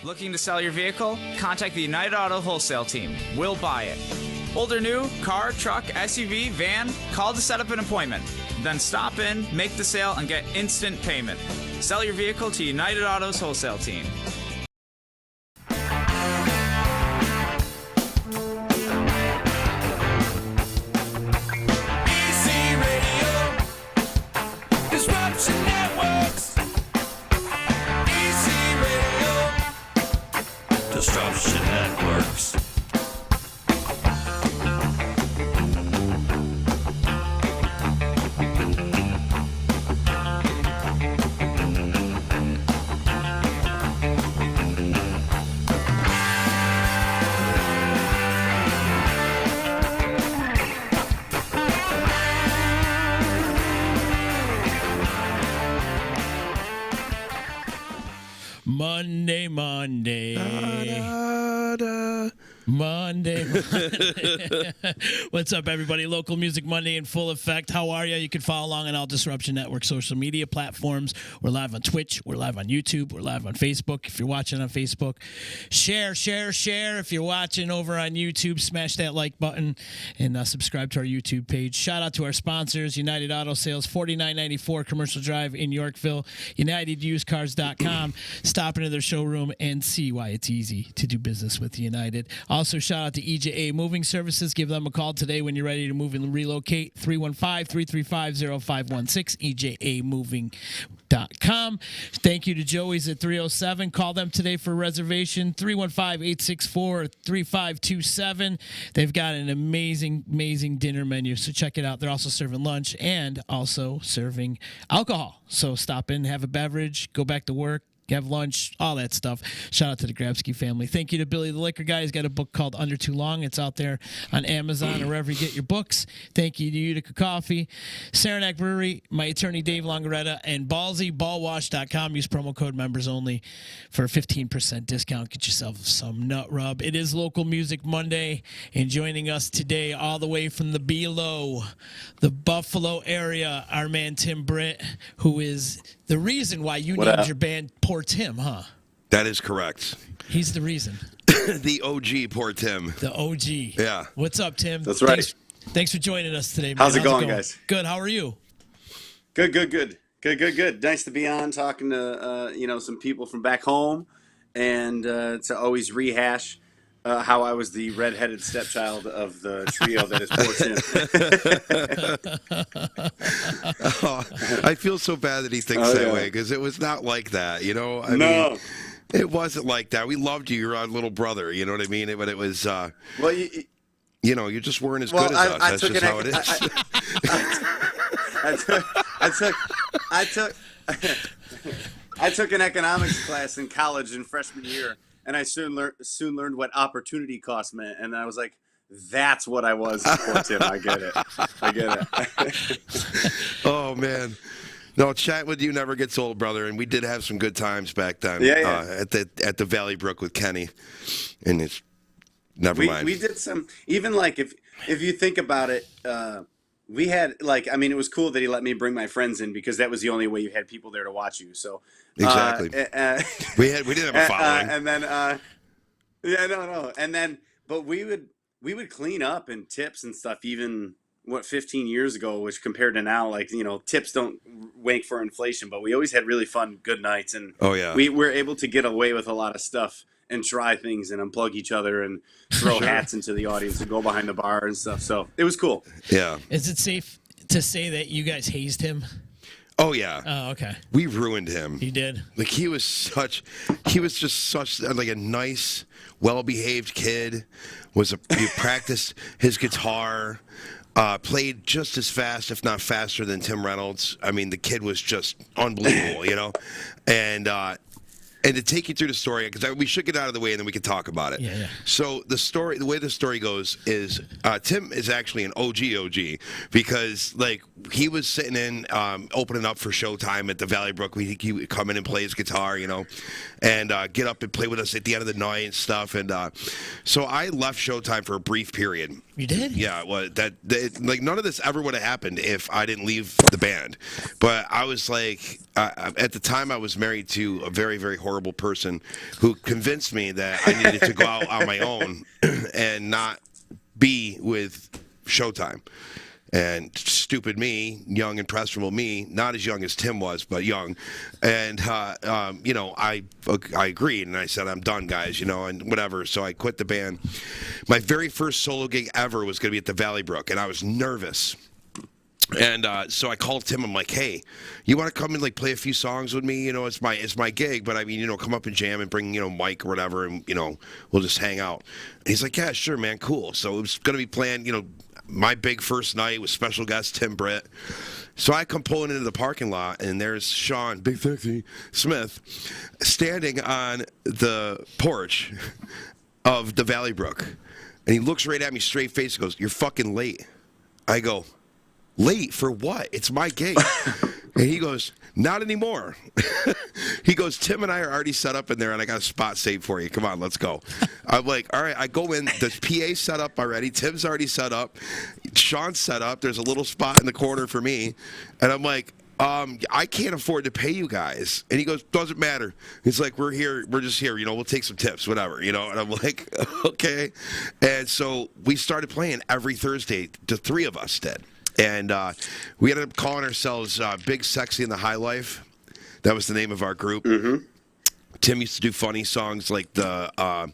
Looking to sell your vehicle? Contact the United Auto Wholesale Team. We'll buy it. Old or new, car, truck, SUV, van, call to set up an appointment. Then stop in, make the sale, and get instant payment. Sell your vehicle to United Auto's Wholesale Team. Disruption Networks. Monday. What's up, everybody? Local Music Monday in full effect. How are you? You can follow along on all Disruption Network social media platforms. We're live on Twitch. We're live on YouTube. We're live on Facebook. If you're watching on Facebook, share. If you're watching over on YouTube, smash that like button and subscribe to our YouTube page. Shout out to our sponsors, United Auto Sales, 4994 Commercial Drive in Yorkville, UnitedUsedCars.com. Stop into their showroom and see why it's easy to do business with United. Also, shout out to EJA Moving Services. Give them a call today when you're ready to move and relocate. 315-335-0516, EJAMoving.com. Thank you to Joey's at 307. Call them today for a reservation, 315-864-3527. They've got an amazing dinner menu, so check it out. They're also serving lunch and also serving alcohol. So stop in, have a beverage, go back to work, have lunch, all that stuff. Shout out to the Grabsky family. Thank you to Billy the Liquor Guy. He's got a book called Under Too Long. It's out there on Amazon or wherever you get your books. Thank you to Utica Coffee, Saranac Brewery, my attorney Dave Longaretta, and Ballsy, ballwash.com. Use promo code members only for a 15% discount. Get yourself some nut rub. It is Local Music Monday, and joining us today all the way from the below, the Buffalo area, our man Tim Britt, who is the reason why you named your band Poor Tim, huh? That is correct. He's the reason. The OG, Poor Tim. The OG. Yeah. What's up, Tim? That's right. Thanks for joining us today, man. How's it going, guys? Good. How are you? Good. Nice to be on, talking to some people from back home, and to always rehash how I was the redheaded stepchild of the trio that is Poor Tim. I feel so bad that he thinks that way, because it was not like that, you know? I mean, it wasn't like that. We loved you. You're our little brother, you know what I mean? But it was, you know, you just weren't as good as us. That's just how it is. I took an economics class in college in freshman year, and I soon learned what opportunity cost meant, and I was like, that's what I was for, Tim. I get it. Oh, man. No, chat with you never gets old, brother, and we did have some good times back then at the Valley Brook with Kenny, and it's never mind. We did some, even like if you think about it, we had it was cool that he let me bring my friends in, because that was the only way you had people there to watch you. So exactly, we didn't have a following, and then and then but we would clean up and tips and stuff even 15 years ago, which compared to now, tips don't wake for inflation, but we always had really fun, good nights, and we were able to get away with a lot of stuff and try things and unplug each other and throw hats into the audience and go behind the bar and stuff. So it was cool. Yeah. Is it safe to say that you guys hazed him? Oh, yeah. Oh, okay. We ruined him. You did? Like, he was just such like a nice, well-behaved kid. He practiced his guitar, played just as fast, if not faster, than Tim Reynolds. I mean, the kid was just unbelievable, you know? And to take you through the story, because we should get out of the way and then we can talk about it. Yeah. So the way the story goes is Tim is actually an OG, because he was sitting in opening up for Showtime at the Valley Brook. He would come in and play his guitar, you know, and get up and play with us at the end of the night and stuff. And so I left Showtime for a brief period. You did? Yeah. Well, none of this ever would have happened if I didn't leave the band. But I was at the time I was married to a very, very horrible horrible person who convinced me that I needed to go out on my own and not be with Showtime. And stupid me, young, impressionable me, not as young as Tim was, but young. And, I agreed, and I said, I'm done, guys, and whatever. So I quit the band. My very first solo gig ever was going to be at the Valley Brook, and I was nervous. And so I called Tim. I'm like, hey, you want to come and play a few songs with me? It's my gig, but I mean, come up and jam and bring Mike or whatever, and we'll just hang out. And he's like, yeah, sure, man, cool. So it was going to be planned, my big first night with special guest Tim Britt. So I come pulling into the parking lot, and there's Sean, Big Sexy Smith, standing on the porch of the Valley Brook. And he looks right at me, straight face, and goes, "You're fucking late." I go, "Late for what? It's my gig." And he goes, "Not anymore." He goes, "Tim and I are already set up in there, and I got a spot saved for you. Come on, let's go." I'm like, all right. I go in. The PA set up already. Tim's already set up. Sean's set up. There's a little spot in the corner for me. And I'm like, I can't afford to pay you guys. And he goes, "Doesn't matter." He's like, "We're here. We're just here. We'll take some tips, whatever." And I'm like, okay. And so we started playing every Thursday. The three of us did. And we ended up calling ourselves Big Sexy and the High Life. That was the name of our group. Mm-hmm. Tim used to do funny songs like what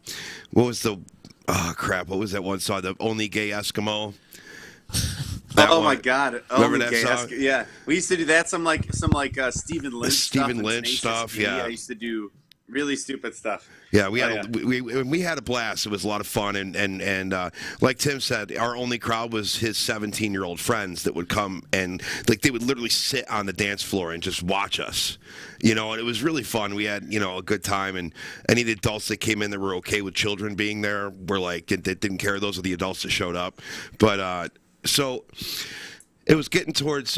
was that one song? The Only Gay Eskimo. My God! Remember that song? Yeah, we used to do that. Some Stephen Lynch. Stephen Lynch stuff. Yeah, I used to do really stupid stuff. Yeah, we had a blast. It was a lot of fun, and like Tim said, our only crowd was his 17-year-old friends that would come and they would literally sit on the dance floor and just watch us, and it was really fun. We had a good time, and any of the adults that came in that were okay with children being there were they didn't care. Those are the adults that showed up, but so it was getting towards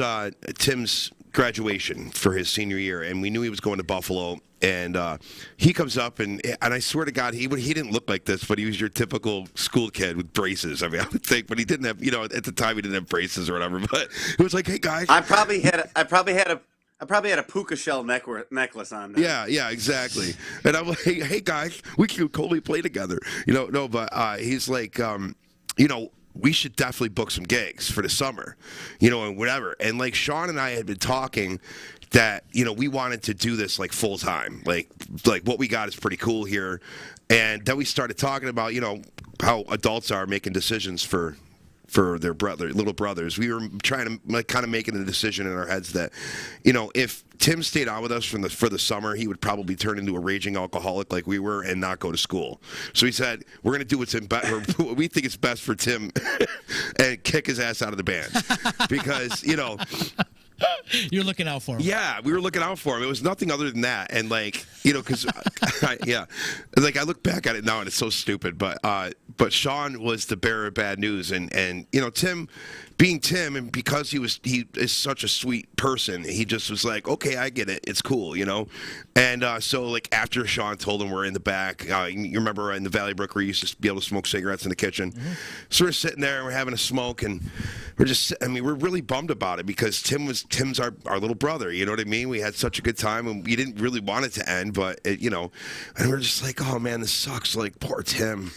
Tim's graduation for his senior year, and we knew he was going to Buffalo. And he comes up, and I swear to God, he didn't look like this, but he was your typical school kid with braces. I mean, I would think, but he didn't have, at the time he didn't have braces or whatever. But it was like, "Hey guys," I probably had a puka shell necklace on. Yeah, exactly. And I'm like, hey guys, we can totally play together. But he's like, we should definitely book some gigs for the summer, and whatever. And Sean and I had been talking that we wanted to do this full time, like what we got is pretty cool here. And then we started talking about how adults are making decisions for their little brothers. We were trying to kind of making a decision in our heads that if Tim stayed on with us for the summer, he would probably turn into a raging alcoholic like we were and not go to school. So he said, we're going to do what we think is best for Tim and kick his ass out of the band because you're looking out for him. Yeah, we were looking out for him. It was nothing other than that. And because I look back at it now and it's so stupid. But Sean was the bearer of bad news, and Tim, being Tim, and because he is such a sweet person, he just was like, okay, I get it, it's cool, And so after Sean told him we're in the back, you remember in the Valley Brook where you used to be able to smoke cigarettes in the kitchen. Mm-hmm. So we're sitting there and we're having a smoke, and we're really bummed about it because Tim's our little brother, you know what I mean? We had such a good time, and we didn't really want it to end, but and we're just like, oh man, this sucks. Poor Tim.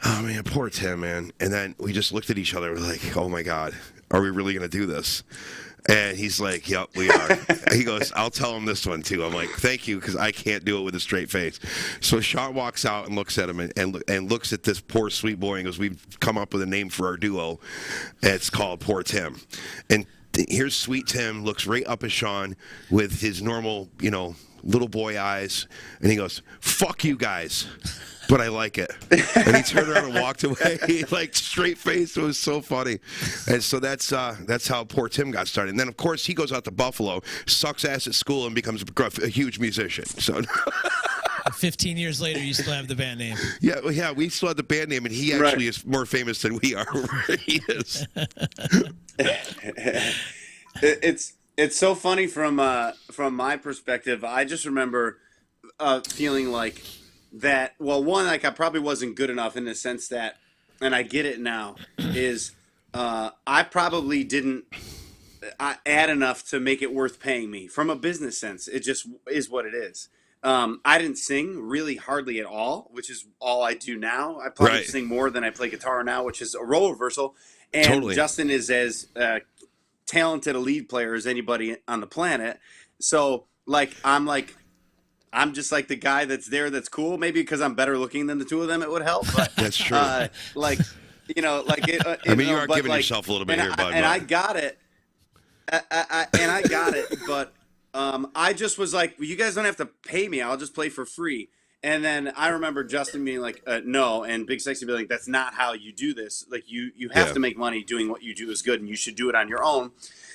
Oh man, poor Tim, man. And then we just looked at each other. We're like, oh my God, are we really going to do this? And he's like, yep, we are. He goes, I'll tell him this one too. I'm like, thank you, because I can't do it with a straight face. So Sean walks out and looks at him and looks at this poor sweet boy and goes, we've come up with a name for our duo. And it's called Poor Tim. And here's sweet Tim, looks right up at Sean with his normal, little boy eyes. And he goes, fuck you guys. But I like it. And he turned around and walked away, straight face. It was so funny. And so that's how poor Tim got started. And then, of course, he goes out to Buffalo, sucks ass at school, and becomes a huge musician. So 15 years later, you still have the band name. Yeah, we still have the band name, and he actually is more famous than we are. He is. It's so funny from my perspective. I just remember feeling like that, one, I probably wasn't good enough in the sense that, and I get it now, is I probably didn't add enough to make it worth paying me. From a business sense, it just is what it is. I didn't sing really hardly at all, which is all I do now. I probably sing more than I play guitar now, which is a role reversal. And Justin is as talented a lead player as anybody on the planet. So I'm just like the guy that's there that's cool. Maybe because I'm better looking than the two of them, it would help. But that's true. You are giving yourself a little bit here, bud. And I got it. I got it, but I just was like, well, you guys don't have to pay me. I'll just play for free. And then I remember Justin being like, no, and Big Sexy being like, that's not how you do this. Like, you have to make money doing what you do is good, and you should do it on your own.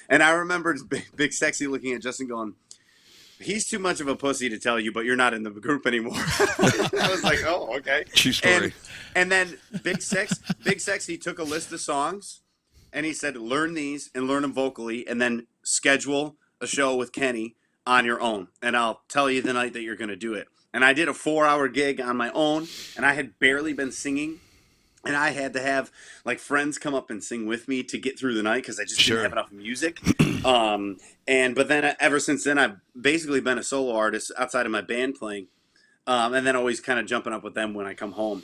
And I remember Big Sexy looking at Justin going, he's too much of a pussy to tell you, but you're not in the group anymore. I was like, oh, okay. True story. And then Big Sexy took a list of songs, and he said, learn these and learn them vocally, and then schedule a show with Kenny on your own. And I'll tell you the night that you're going to do it. And I did a 4-hour gig on my own, and I had barely been singing. And I had to have like friends come up and sing with me to get through the night because I just didn't have enough music. But then ever since then, I've basically been a solo artist outside of my band playing, and then always kind of jumping up with them when I come home.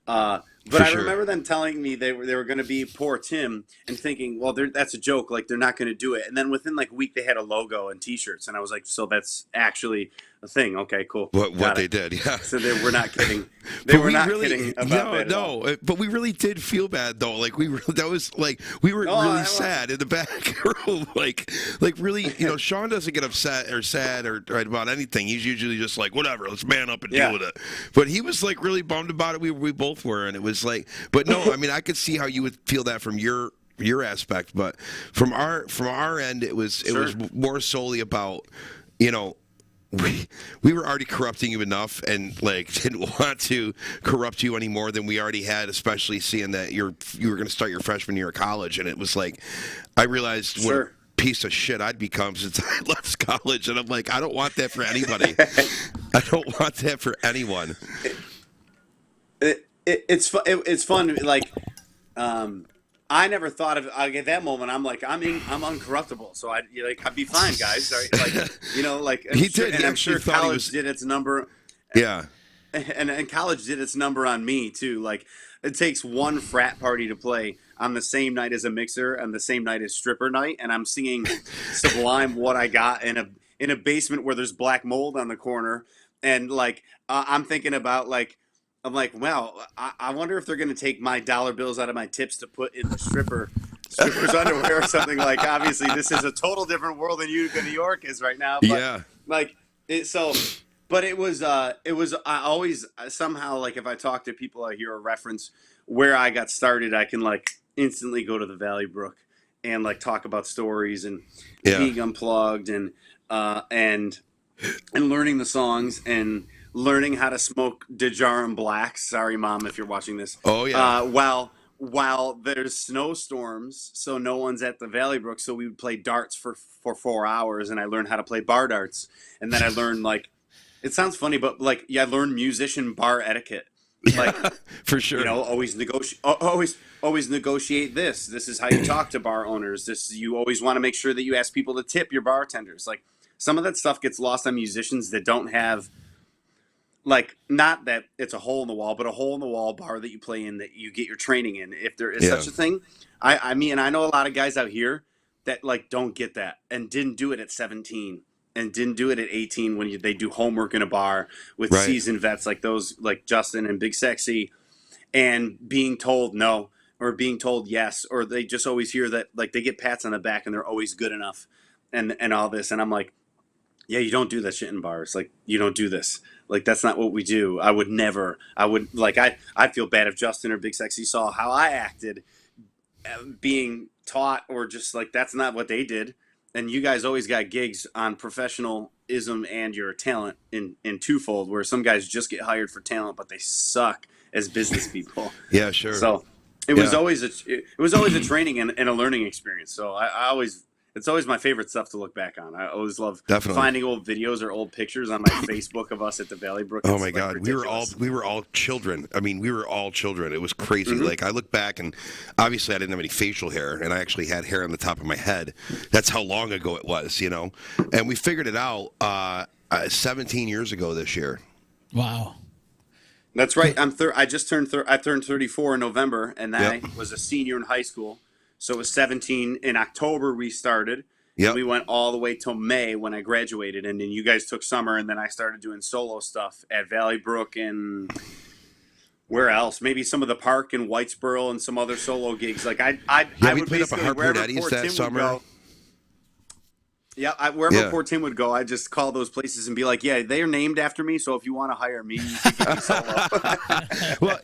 But I remember them telling me they were going to be Poor Tim and thinking, well, that's a joke. Like, they're not going to do it. And then within like a week, they had a logo and T-shirts. And I was like, so that's actually a thing. Okay, cool. What they did, yeah. So they were not kidding. They were not kidding about that at all. But we really did feel bad, though. Like, we were really sad in the back room. like really, Sean doesn't get upset or sad or about anything. He's usually just like, whatever, let's man up and deal with it. But he was like really bummed about it. We both were, and it was like, but no, I mean, I could see how you would feel that from your aspect, but from our end, it was more solely about, we were already corrupting you enough, and like didn't want to corrupt you any more than we already had, especially seeing that you were going to start your freshman year of college, and it was like I realized what a piece of shit I'd become since I left college, and I'm like, I don't want that for anybody. I don't want that for anyone. It's fun. Like, I never thought of at that moment. I'm like, I'm uncorruptible, so I'd be fine, guys. Right? I'm sure college did its number. Yeah, and college did its number on me too. Like, it takes one frat party to play on the same night as a mixer and the same night as stripper night, and I'm singing Sublime What I Got in a basement where there's black mold on the corner, and like I'm thinking about like. I'm like, well, I wonder if they're going to take my dollar bills out of my tips to put in the stripper's underwear or something. Like, obviously, this is a total different world than Utica, New York is right now. But, it was I always somehow, like, if I talk to people, I hear a reference where I got started, I can like instantly go to the Valley Brook and like talk about stories and being unplugged and learning the songs and learning how to smoke Dejarum Blacks. Sorry, Mom, if you're watching this. Oh, yeah. While there's snowstorms, so no one's at the Valley Brook, so we would play darts for 4 hours, and I learned how to play bar darts. And then I learned, like, it sounds funny, but, like, I learned musician bar etiquette. Like, for sure. Always negotiate this. This is how you talk to bar owners. You always want to make sure that you ask people to tip your bartenders. Like, some of that stuff gets lost on musicians that don't have, like, not that it's a hole in the wall, but a hole in the wall bar that you play in that you get your training in, if there is such a thing. I mean, I know a lot of guys out here that like don't get that and didn't do it at 17 and didn't do it at 18 when they do homework in a bar with seasoned vets like those, like Justin and Big Sexy, and being told no or being told yes, or they just always hear that, like, they get pats on the back and they're always good enough and all this. And I'm like, yeah, you don't do that shit in bars. Like, you don't do this. Like, that's not what we do. I would I'd feel bad if Justin or Big Sexy saw how I acted being taught, or just like, that's not what they did. And you guys always got gigs on professionalism and your talent in twofold, where some guys just get hired for talent, but they suck as business people. Yeah, sure. So it was always a training and a learning experience. So it's always my favorite stuff to look back on. I always love finding old videos or old pictures on my Facebook of us at the Valley Brook. Oh my God, we were all children. I mean, we were all children. It was crazy. Mm-hmm. Like, I look back, and obviously I didn't have any facial hair, and I actually had hair on the top of my head. That's how long ago it was, And we figured it out. 17 years ago this year. Wow. That's right. I just turned 34 in November, and I was a senior in high school. So it was 17 in October we started. Yep. We went all the way till May when I graduated, and then you guys took summer, and then I started doing solo stuff at Valley Brook and where else? Maybe some of the park in Whitesboro and some other solo gigs. Like I would played up at Hartford Eddie's that summer. Yeah, wherever Poor Tim would go, I'd just call those places and be like, yeah, they are named after me, so if you want to hire me, you can give me solo. Well,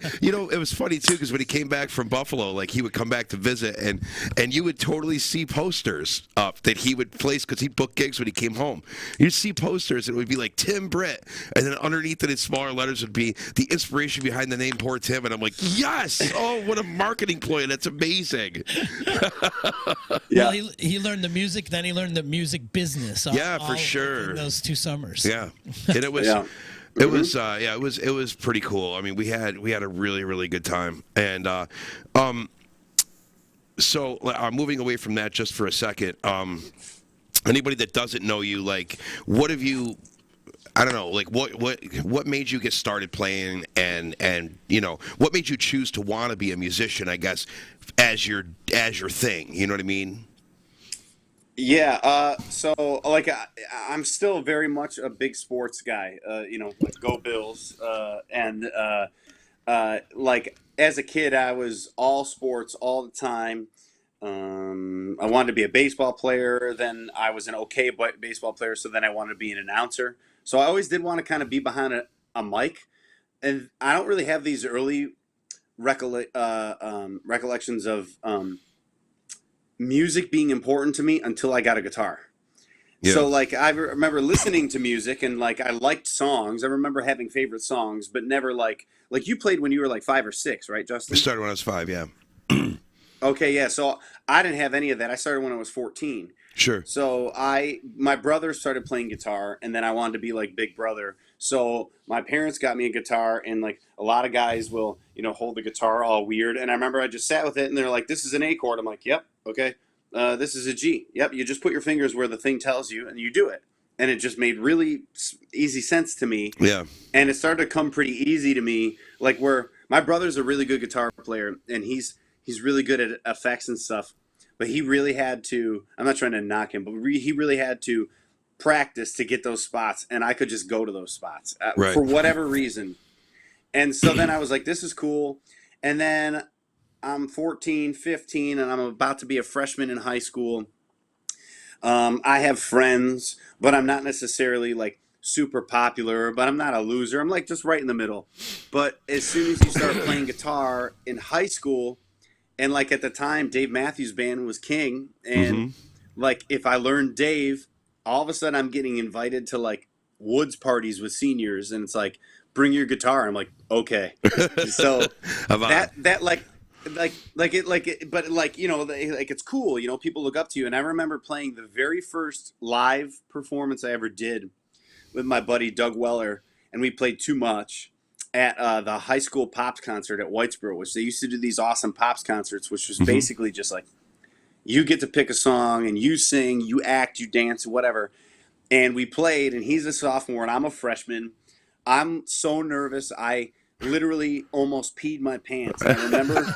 it was funny, too, because when he came back from Buffalo, like, he would come back to visit, and you would totally see posters up that he would place, because he'd book gigs when he came home. You'd see posters, and it would be like, Tim Britt, and then underneath it in smaller letters would be the inspiration behind the name Poor Tim, and I'm like, yes! Oh, what a marketing ploy. That's amazing. Well, he learned the music, then he learned the music business. For sure. Those 2 summers. Yeah, and it was, it was pretty cool. I mean, we had a really, really good time, and so moving away from that just for a second. Anybody that doesn't know you, like, what have you? I don't know, like what made you get started playing, and what made you choose to want to be a musician? I guess as your thing. You know what I mean? Yeah, so like I'm still very much a big sports guy, like go Bills, and like as a kid I was all sports all the time. I wanted to be a baseball player, then I was an okay baseball player, so then I wanted to be an announcer. So I always did want to kind of be behind a mic, and I don't really have these early recollections of music being important to me until I got a guitar. Yeah. So like I remember listening to music, and like I liked songs. I remember having favorite songs, but never like you played when you were like 5 or 6, right, Justin? I started when I was 5, yeah. Okay, yeah. So I didn't have any of that. I started when I was 14. Sure. So my brother started playing guitar, and then I wanted to be like Big Brother. So my parents got me a guitar, and like a lot of guys will, hold the guitar all weird. And I remember I just sat with it, and they're like, "This is an A chord." I'm like, "Yep, okay." This is a G. Yep. You just put your fingers where the thing tells you, and you do it. And it just made really easy sense to me. Yeah. And it started to come pretty easy to me, like where my brother's a really good guitar player, and he's really good at effects and stuff. But he really had to, I'm not trying to knock him, but he really had to practice to get those spots. And I could just go to those spots for whatever reason. And so then I was like, this is cool. And then I'm 14, 15, and I'm about to be a freshman in high school. I have friends, but I'm not necessarily like super popular, but I'm not a loser. I'm like just right in the middle. But as soon as you start playing guitar in high school, and like at the time, Dave Matthews Band was king. And like if I learned Dave, all of a sudden I'm getting invited to like woods parties with seniors, and it's like, bring your guitar. I'm like, okay. So but it's cool. People look up to you. And I remember playing the very first live performance I ever did with my buddy Doug Weller, and we played Too Much at the high school Pops concert at Whitesboro, which they used to do these awesome Pops concerts, which was basically just like you get to pick a song and you sing, you act, you dance, whatever. And we played, and he's a sophomore and I'm a freshman. I'm so nervous. I literally almost peed my pants. And I remember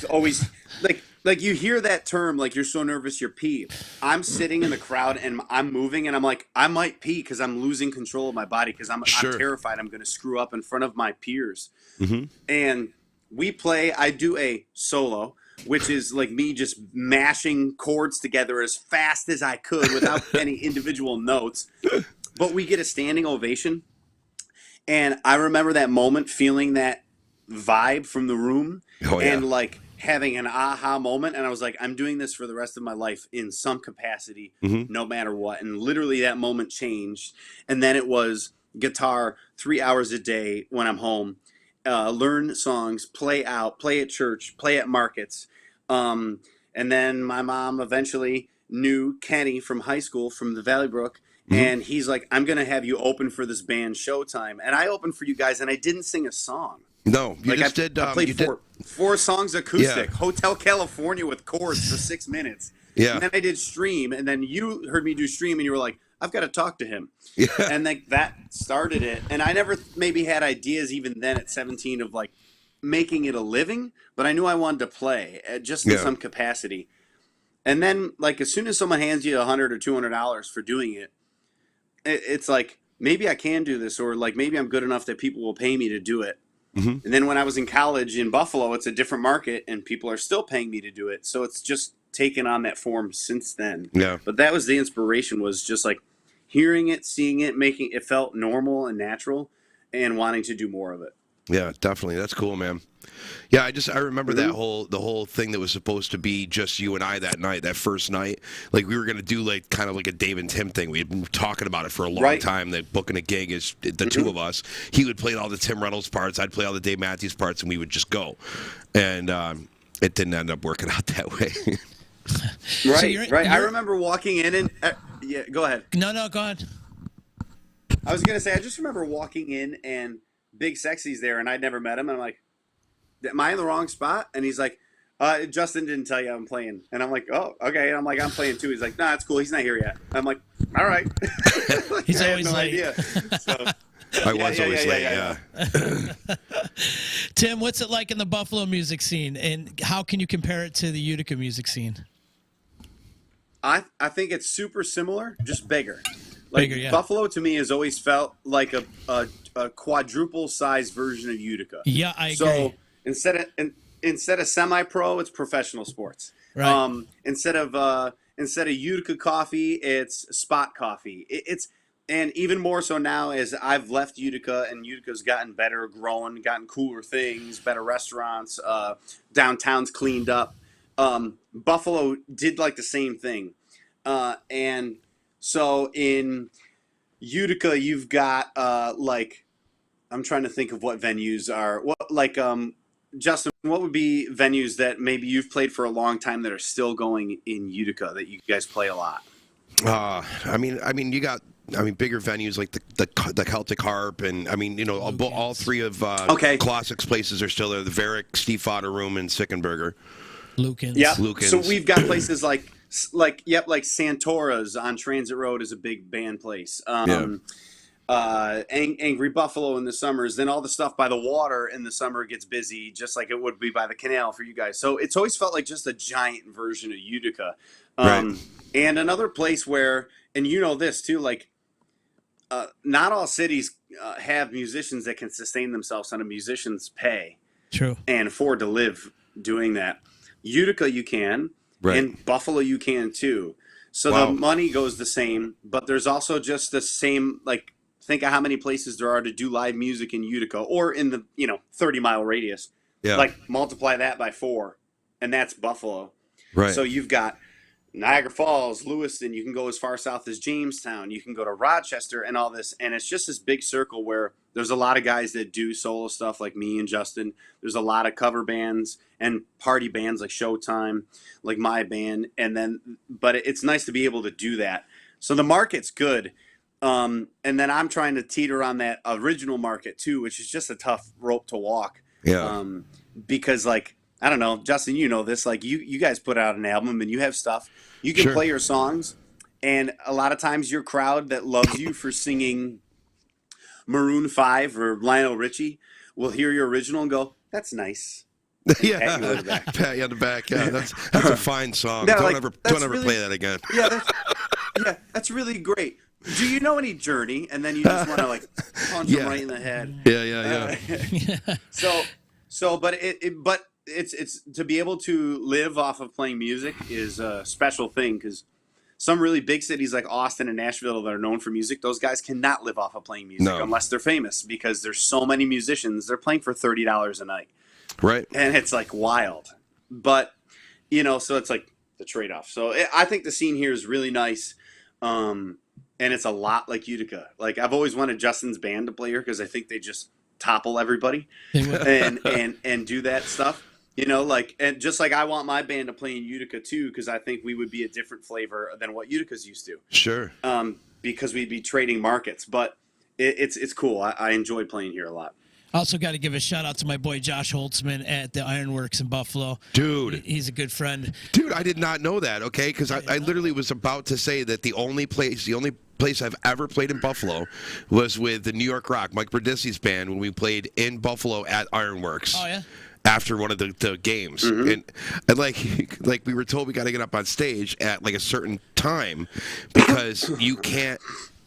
always you hear that term, like you're so nervous you're pee. I'm sitting in the crowd and I'm moving, and I'm like, I might pee because I'm losing control of my body because I'm terrified I'm going to screw up in front of my peers. And we play, I do a solo, which is like me just mashing chords together as fast as I could without any individual notes. But we get a standing ovation. And I remember that moment, feeling that vibe from the room, and like having an aha moment. And I was like, I'm doing this for the rest of my life in some capacity, no matter what. And literally that moment changed. And then it was guitar 3 hours a day when I'm home, learn songs, play out, play at church, play at markets. And then my mom eventually knew Kenny from high school, from the Valley Brook. And he's like, I'm going to have you open for this band Showtime. And I opened for you guys, and I didn't sing a song. No, you just did. I played four songs acoustic, Hotel California with chords for 6 minutes. Yeah. And then I did Stream, and then you heard me do Stream, and you were like, I've got to talk to him. Yeah. And like that started it. And I never maybe had ideas even then at 17 of like making it a living, but I knew I wanted to play just in some capacity. And then like as soon as someone hands you $100 or $200 for doing it, it's like, maybe I can do this, or like maybe I'm good enough that people will pay me to do it. And then when I was in college in Buffalo, it's a different market and people are still paying me to do it. So it's just taken on that form since then. Yeah. But that was the inspiration, was just like hearing it, seeing it, making it felt normal and natural and wanting to do more of it. Yeah, definitely. That's cool, man. Yeah, I remember the whole thing that was supposed to be just you and I that night, that first night. Like we were gonna do like kind of like a Dave and Tim thing. We had been talking about it for a long time. That booking a gig is the two of us. He would play all the Tim Reynolds parts. I'd play all the Dave Matthews parts, and we would just go. And it didn't end up working out that way. Right. I remember walking in and yeah, go ahead. No, go ahead. I was gonna say I just remember walking in and Big Sexy's there, and I'd never met him. And I'm like, am I in the wrong spot? And he's like, Justin didn't tell you I'm playing. And I'm like, oh, okay. And I'm like, I'm playing too. He's like, nah, it's cool. He's not here yet. I'm like, all right. Like, he's I always had no late. idea. So, I was always late, yeah. Tim, what's it like in the Buffalo music scene, and how can you compare it to the Utica music scene? I think it's super similar, just bigger. Like Bigger, yeah. Buffalo to me has always felt like a quadruple size version of Utica. Yeah, I agree. So instead of semi-pro, it's professional sports. Right. Instead of Utica coffee, it's spot coffee. And even more so now as I've left Utica and Utica's gotten better, grown, gotten cooler things, better restaurants, downtown's cleaned up. Buffalo did like the same thing. And so in Utica, you've got like, I'm trying to think of what venues are. What like Justin, what would be venues that maybe you've played for a long time that are still going in Utica that you guys play a lot? I mean, you got bigger venues like the Celtic Harp, and all three of Classics places are still there. The Varick, Steve Fodder Room, and Sickenberger. Lukens. Yeah. Lukens. So we've got places like Santora's on Transit Road is a big band place. Angry Buffalo in the summers. Then all the stuff by the water in the summer gets busy, just like it would be by the canal for you guys. So it's always felt like just a giant version of Utica. And another place where, and you know this too, like not all cities have musicians that can sustain themselves on a musician's pay. True. And afford to live doing that. Utica you can, and Buffalo you can too. So the money goes the same, but there's also just the same, like, think of how many places there are to do live music in Utica or in the 30-mile radius. Yeah. Like multiply that by 4, and that's Buffalo. Right. So you've got Niagara Falls, Lewiston. You can go as far south as Jamestown. You can go to Rochester and all this, and it's just this big circle where there's a lot of guys that do solo stuff like me and Justin. There's a lot of cover bands and party bands like Showtime, like my band, but it's nice to be able to do that. So the market's good. And then I'm trying to teeter on that original market too, which is just a tough rope to walk. Yeah. Because like, I don't know, Justin, you know this, like you guys put out an album and you have stuff. You can play your songs, and a lot of times your crowd that loves you for singing Maroon 5 or Lionel Richie will hear your original and go, that's nice. Yeah, pat you on the back. Yeah, that's a fine song. Yeah, don't ever play that again. Yeah, that's really great. Do you know any Journey? And then you just want to like punch them right in the head. Yeah. But it's to be able to live off of playing music is a special thing, because some really big cities like Austin and Nashville that are known for music, those guys cannot live off of playing music unless they're famous, because there's so many musicians. They're playing for $30 a night. Right. And it's like wild. But, so it's like the trade-off. So I think the scene here is really nice. And it's a lot like Utica. Like I've always wanted Justin's band to play here because I think they just topple everybody and do that stuff. And just like I want my band to play in Utica too, because I think we would be a different flavor than what Utica's used to. Sure. Because we'd be trading markets. But it's cool. I enjoy playing here a lot. Also got to give a shout out to my boy Josh Holtzman at the Ironworks in Buffalo. Dude. He's a good friend. Dude, I did not know that, okay? Because I literally was about to say that the only place I've ever played in Buffalo was with the New York Rock, Mike Berdisi's band, when we played in Buffalo at Ironworks. Oh, yeah? After one of the games, and like we were told we got to get up on stage at like a certain time because you can't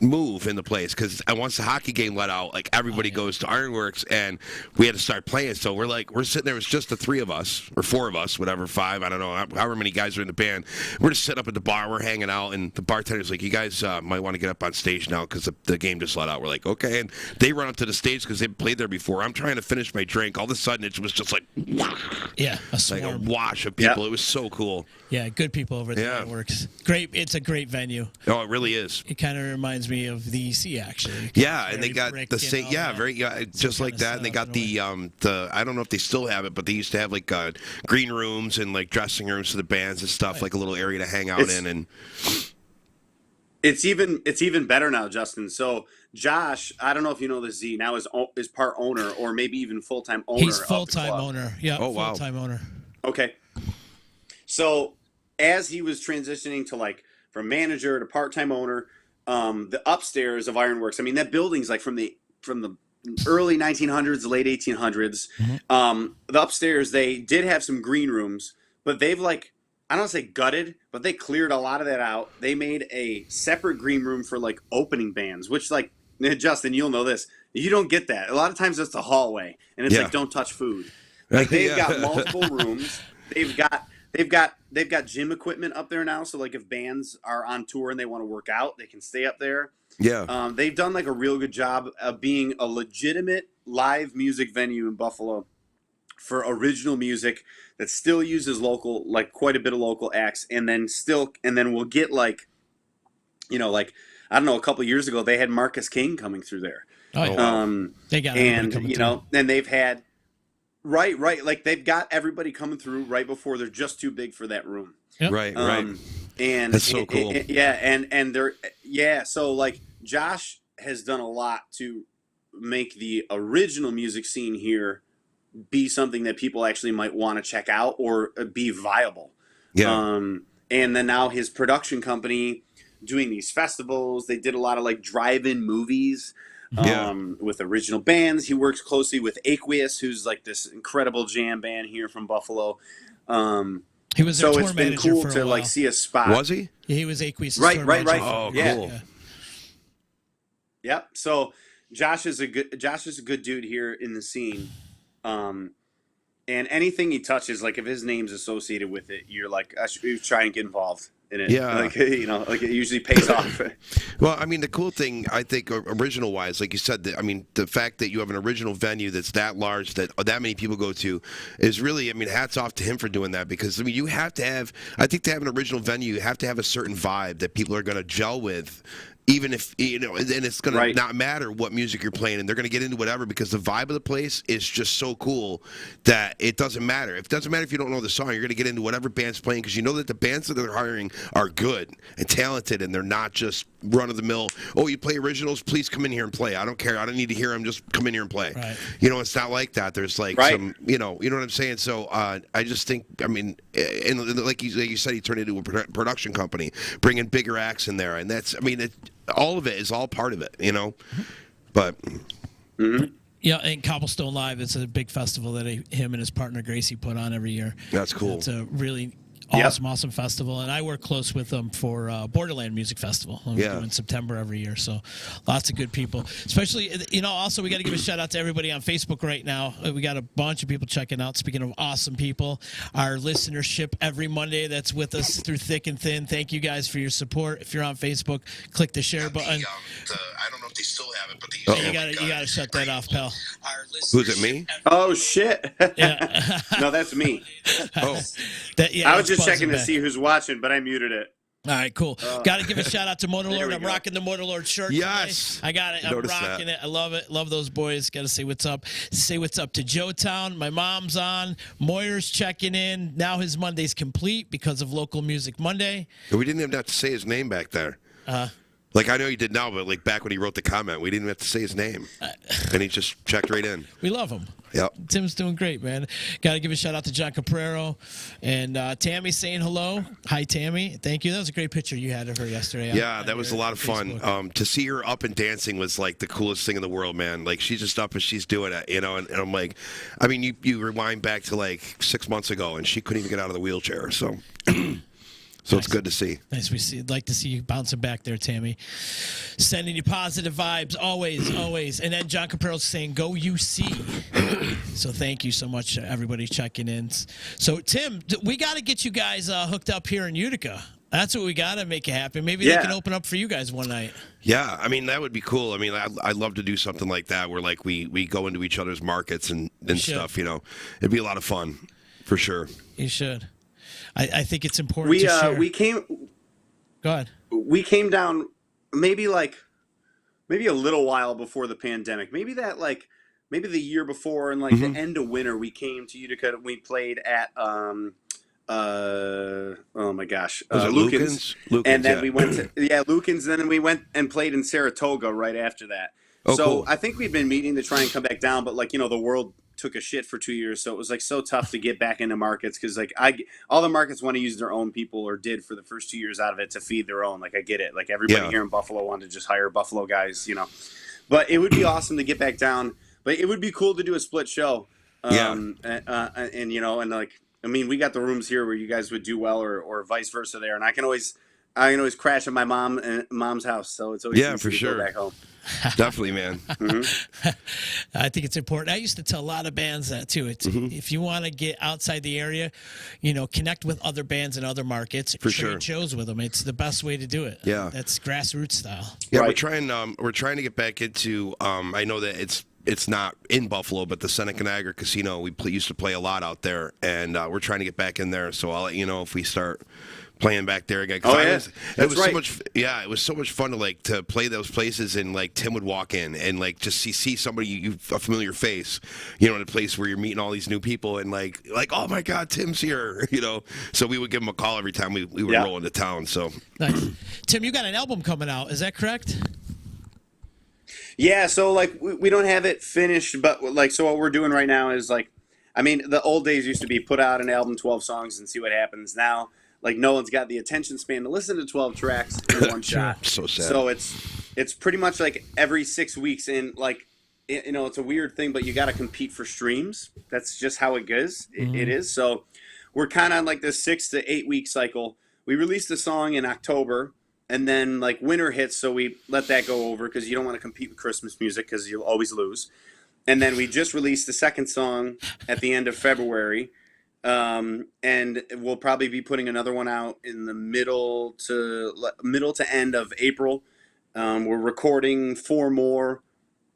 move in the place, because once the hockey game let out, like everybody goes to Ironworks, and we had to start playing. So we're sitting there. It was just the 3 of us or 4 of us, whatever, 5, I don't know, however many guys are in the band. We're just sitting up at the bar, we're hanging out, and the bartender's like, "You guys might want to get up on stage now because the game just let out." We're like, "Okay," and they run up to the stage because they've played there before. I'm trying to finish my drink. All of a sudden, it was just like, yeah, like a wash of people. It was so cool. Yeah, good people over there. Yeah. It works great. It's a great venue. Oh, it really is. It kind of reminds me of the EC, actually. Yeah, and they got the same. Yeah, very just like that. And they got the I don't know if they still have it, but they used to have like green rooms and like dressing rooms for the bands and stuff, right. Like a little area to hang out in. And it's even better now, Justin. So Josh, I don't know if you know this, Z, now is part owner or maybe even full-time owner. He's full-time owner. Yeah. Oh, wow. Full-time owner. Okay. So as he was transitioning to like from manager to part-time owner, the upstairs of Ironworks, I mean, that building's like from the early 1900s, late 1800s. Mm-hmm. The upstairs, they did have some green rooms, but they've like, I don't want to say gutted, but they cleared a lot of that out. They made a separate green room for like opening bands, which like, Justin, you'll know this. You don't get that. A lot of times it's the hallway, and it's like, don't touch food. Like they've got multiple rooms. They've got gym equipment up there now. So like if bands are on tour and they want to work out, they can stay up there. Yeah. They've done like a real good job of being a legitimate live music venue in Buffalo for original music that still uses local, like quite a bit of local acts, and then we'll get like, like I don't know, a couple of years ago they had Marcus King coming through there. Oh, yeah. They got and and they've had right, like they've got everybody coming through right before they're just too big for that room. Yep. Right. And that's so cool. And they're so like Josh has done a lot to make the original music scene here be something that people actually might want to check out or be viable. Yeah. And then now his production company doing these festivals, they did a lot of like drive-in movies with original bands. He works closely with Aqueous, who's like this incredible jam band here from Buffalo. He was their tour it's been manager cool for a to while. like see a spot. Was he? Yeah, he was Aqueous' right. tour manager. Oh, yeah. cool. Yep. So Josh is a good dude here in the scene. And anything he touches, like if his name's associated with it, you're like, I should try and get involved in it. Yeah. Like, like it usually pays off. Well, I mean, the cool thing, I think, original wise, like you said, the fact that you have an original venue that's that large, that many people go to, is really, I mean, hats off to him for doing that, because, I mean, you have to have, I think to have an original venue, you have to have a certain vibe that people are going to gel with. Even if, and it's going to not matter what music you're playing, and they're going to get into whatever, because the vibe of the place is just so cool that it doesn't matter. It doesn't matter if you don't know the song. You're going to get into whatever band's playing, because you know that the bands that they're hiring are good and talented, and they're not just run-of-the-mill, oh, you play originals, please come in here and play. I don't care. I don't need to hear them. Just come in here and play. Right. It's not like that. There's like some, you know what I'm saying? So I just think, I mean, and like you said, he turned it into a production company, bringing bigger acts in there, and that's, I mean, all of it is all part of it, but yeah, and Cobblestone Live, it's a big festival that him and his partner Gracie put on every year. That's cool. It's a really awesome festival, and I work close with them for Borderland Music Festival. We do in September every year, so lots of good people. Especially, also we got to give a shout out to everybody on Facebook right now. We got a bunch of people checking out. Speaking of awesome people, our listenership every Monday that's with us through thick and thin. Thank you guys for your support. If you're on Facebook, click the share button. I don't know if they still have it, but you gotta shut that off, pal. Who's it? Me? Oh shit! Yeah. No, that's me. Oh, I was just checking to see who's watching, but I muted it. All right, cool. Got to give a shout out to Motorlord. I'm rocking the Motorlord shirt. Yes. Today. I got it. I'm rocking it. I love it. Love those boys. Got to say what's up. Say what's up to Joetown. My mom's on. Moyer's checking in. Now his Monday's complete because of Local Music Monday. We didn't even have to say his name back there. Like, I know he did now, but like back when he wrote the comment, we didn't have to say his name, and he just checked right in. We love him. Yep. Tim's doing great, man. Got to give a shout out to John Caprero and Tammy saying hello. Hi, Tammy. Thank you. That was a great picture you had of her yesterday. Yeah, that was a lot of fun. To see her up and dancing was like the coolest thing in the world, man. Like, she's just up and she's doing it, you know. And I'm like, I mean, you rewind back to like 6 months ago, and she couldn't even get out of the wheelchair. So. So nice. It's good to see. Nice. I'd like to see you bouncing back there, Tammy. Sending you positive vibes, always, always. And then John Capero's saying, go UC. So thank you so much, everybody checking in. So, Tim, we got to get you guys hooked up here in Utica. That's what we got to make it happen. Maybe they can open up for you guys one night. Yeah, I mean, that would be cool. I mean, I'd love to do something like that where, like, we go into each other's markets and stuff, you know. It'd be a lot of fun, for sure. You should. I think it's important to share. Go ahead. We came down maybe a little while before the pandemic. Maybe the year before, and the end of winter, we came to Utica. We played at oh my gosh, Lucan's, and then we went to Lucan's. Then we went and played in Saratoga right after that. Oh, so cool. I think we've been meeting to try and come back down, but the world took a shit for 2 years, so it was so tough to get back into markets because all the markets want to use their own people, or did for the first 2 years out of it, to feed their own. I get it. Everybody here in Buffalo wanted to just hire Buffalo guys, But it would be awesome to get back down. But it would be cool to do a split show. We got the rooms here where you guys would do well, or vice versa there, and I can always crash at my mom's house, so it's always easy for to sure. go back home. Definitely, man. I think it's important. I used to tell a lot of bands that too. It's if you want to get outside the area, connect with other bands in other markets. For sure. Trade shows with them. It's the best way to do it. Yeah, that's grassroots style. Yeah, right. We're trying to get back into. I know that it's not in Buffalo, but the Seneca Niagara Casino, we used to play a lot out there, and we're trying to get back in there. So I'll let you know if we start playing back there again. It was so much fun to play those places, and Tim would walk in and just see somebody a familiar face, in a place where you're meeting all these new people, and oh my God, Tim's here, So we would give him a call every time we would roll into town. So nice. Tim, you got an album coming out, is that correct? Yeah, so we don't have it finished, but so what we're doing right now is the old days used to be put out an album, 12 songs, and see what happens. Now, no one's got the attention span to listen to 12 tracks in one shot. So sad. So it's pretty much every 6 weeks, and it's a weird thing, but you got to compete for streams. That's just how it goes. It is. So we're kind of on this 6 to 8 week cycle. We released a song in October. And then winter hits, so we let that go over because you don't want to compete with Christmas music because you'll always lose. And then we just released the second song at the end of February, and we'll probably be putting another one out in the middle to end of April. We're recording 4 more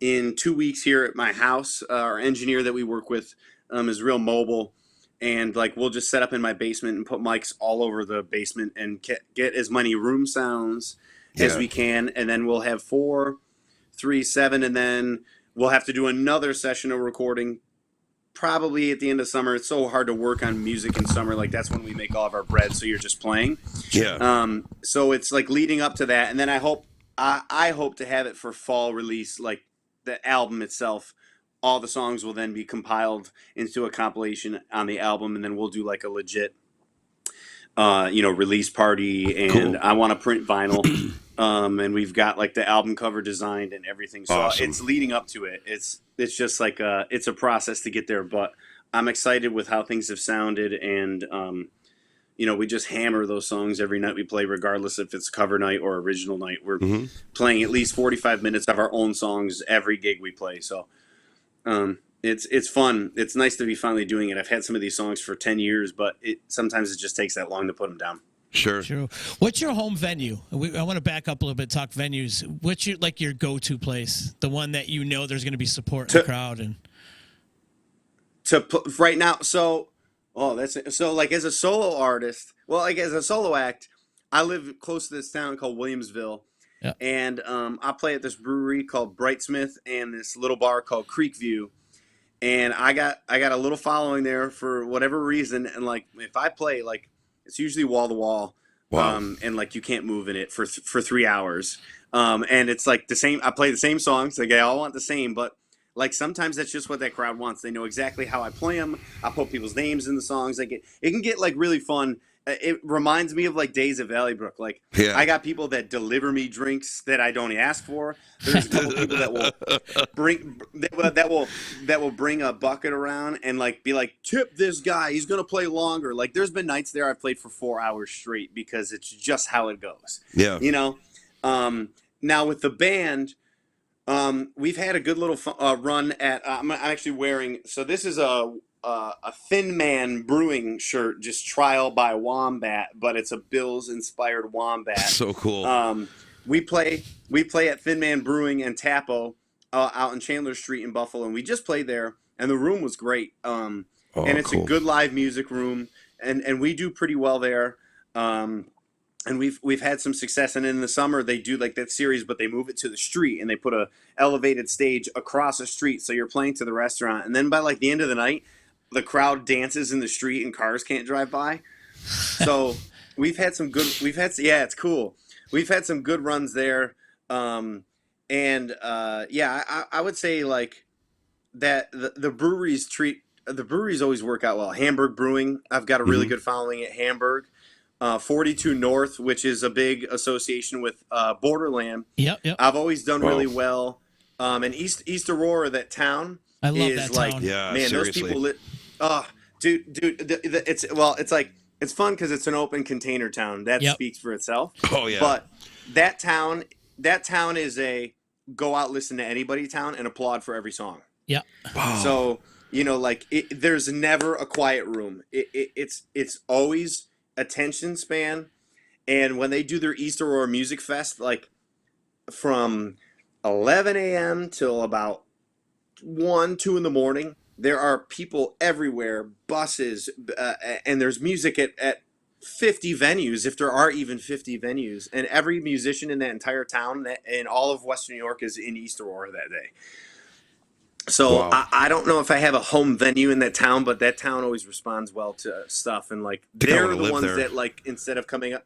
in 2 weeks here at my house. Our engineer that we work with is real mobile. And we'll just set up in my basement and put mics all over the basement and get as many room sounds as we can. And then we'll have 4, 3, 7, and then we'll have to do another session of recording probably at the end of summer. It's so hard to work on music in summer. That's when we make all of our bread. So you're just playing. Yeah. So it's leading up to that. And then I hope to have it for fall release, the album itself. All the songs will then be compiled into a compilation on the album, and then we'll do a legit, release party. And cool. I want to print vinyl, and we've got the album cover designed and everything. So awesome. It's leading up to it. It's just it's a process to get there, but I'm excited with how things have sounded, and we just hammer those songs every night we play, regardless if it's cover night or original night. We're playing at least 45 minutes of our own songs every gig we play. So. It's fun. It's nice to be finally doing it. I've had some of these songs for 10 years, but sometimes it just takes that long to put them down. Sure. What's your home venue? I want to back up a little bit, talk venues. What's your go-to place? The one that there's going to be support in the crowd and right now. So, as a solo artist, as a solo act, I live close to this town called Williamsville. Yeah. And I play at this brewery called Brightsmith and this little bar called Creekview. And I got a little following there for whatever reason. And if I play, it's usually wall to wall. Wow. And you can't move in it for 3 hours. And it's like the same. I play the same songs. Like, I all want the same, but like sometimes that's just what that crowd wants. They know exactly how I play them. I put people's names in the songs. Like it can get like really fun. It reminds me of like days at Valley Brook. Like I got people that deliver me drinks that I don't ask for. There's a couple people that will bring a bucket around and like be like, tip this guy. He's gonna play longer. Like there's been nights there I've played for 4 hours straight because it's just how it goes. Yeah, you know. Now with the band. We've had a good little run at. I'm actually wearing. So this is a Thin Man Brewing shirt, just trial by Wombat, but it's a Bills inspired Wombat. So cool. We play at Thin Man Brewing and Tapo out in Chandler Street in Buffalo, and we just played there, and the room was great. And it's a good live music room, and we do pretty well there. And we've had some success, and in the summer they do like that series, but they move it to the street and they put a elevated stage across the street, so you're playing to the restaurant, and then by like the end of the night, the crowd dances in the street and cars can't drive by. So it's cool. We've had some good runs there, I would say like that the breweries always work out well. Hamburg Brewing, I've got a really good following at Hamburg. 42 North, which is a big association with Borderland. Yep. I've always done really well. And East Aurora, that town, I love is that like, town. Yeah, man, seriously. those people it's fun because it's an open container town. That speaks for itself. Oh yeah. But that town is a go out, listen to anybody town and applaud for every song. Yeah. Wow. So, there's never a quiet room. It's always attention span, and when they do their East Aurora Music Fest, like from 11 a.m. till about 1-2 in the morning, there are people everywhere, buses, and there's music at 50 venues, if there are even 50 venues, and every musician in that entire town in all of Western New York is in East Aurora that day. So wow. I don't know if I have a home venue in that town, but that town always responds well to stuff, and like they're the ones that like instead of coming up,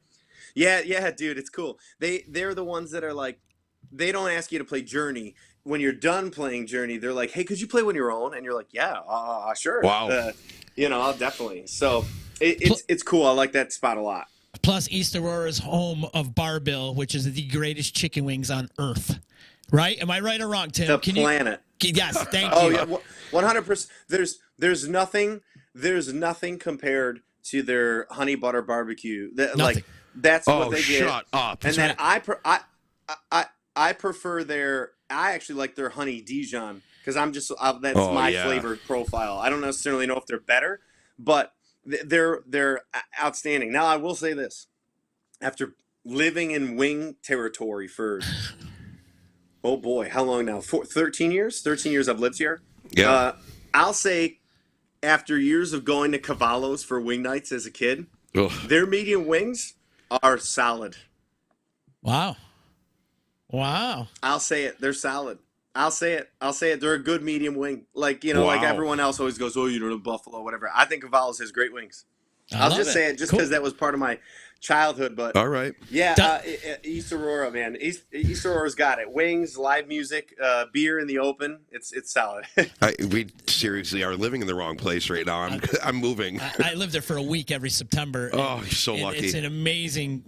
yeah, dude, it's cool. They're the ones that are like, they don't ask you to play Journey. When you're done playing Journey, they're like, hey, could you play When You're Own? And you're like, yeah, sure. Wow. I'll definitely. So it's cool. I like that spot a lot. Plus, East Aurora is home of Bar-Bill, which is the greatest chicken wings on earth. Right? Am I right or wrong, Tim? The planet. Yes, thank you. Oh yeah, 100%. There's nothing compared to their honey butter barbecue. Like that's what they get. Shut up. And then I prefer I actually like their honey Dijon because that's my flavor profile. I don't necessarily know if they're better, but they're outstanding. Now I will say this: after living in wing territory for oh boy, how long now? 13 years? 13 years I've lived here. Yeah. I'll say after years of going to Cavallo's for wing nights as a kid, their medium wings are solid. Wow. I'll say it. They're solid. I'll say it. They're a good medium wing. Like, like everyone else always goes, oh, you don't know Buffalo, whatever. I think Cavallo's has great wings. I'll just say it just because that was part of my childhood, but all right. Yeah, East Aurora, man. East Aurora's got it. Wings, live music, beer in the open. It's solid. We seriously are living in the wrong place right now. I'm moving. I live there for a week every September. Oh, you're so lucky. It's an amazing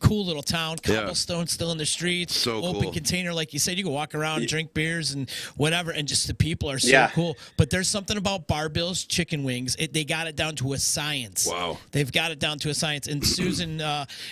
cool little town. Cobblestone still in the streets. So open cool. Container, like you said. You can walk around, drink beers and whatever, and just the people are so cool. But there's something about Bar-Bill's chicken wings. They got it down to a science. Wow. They've got it down to a science. And Susan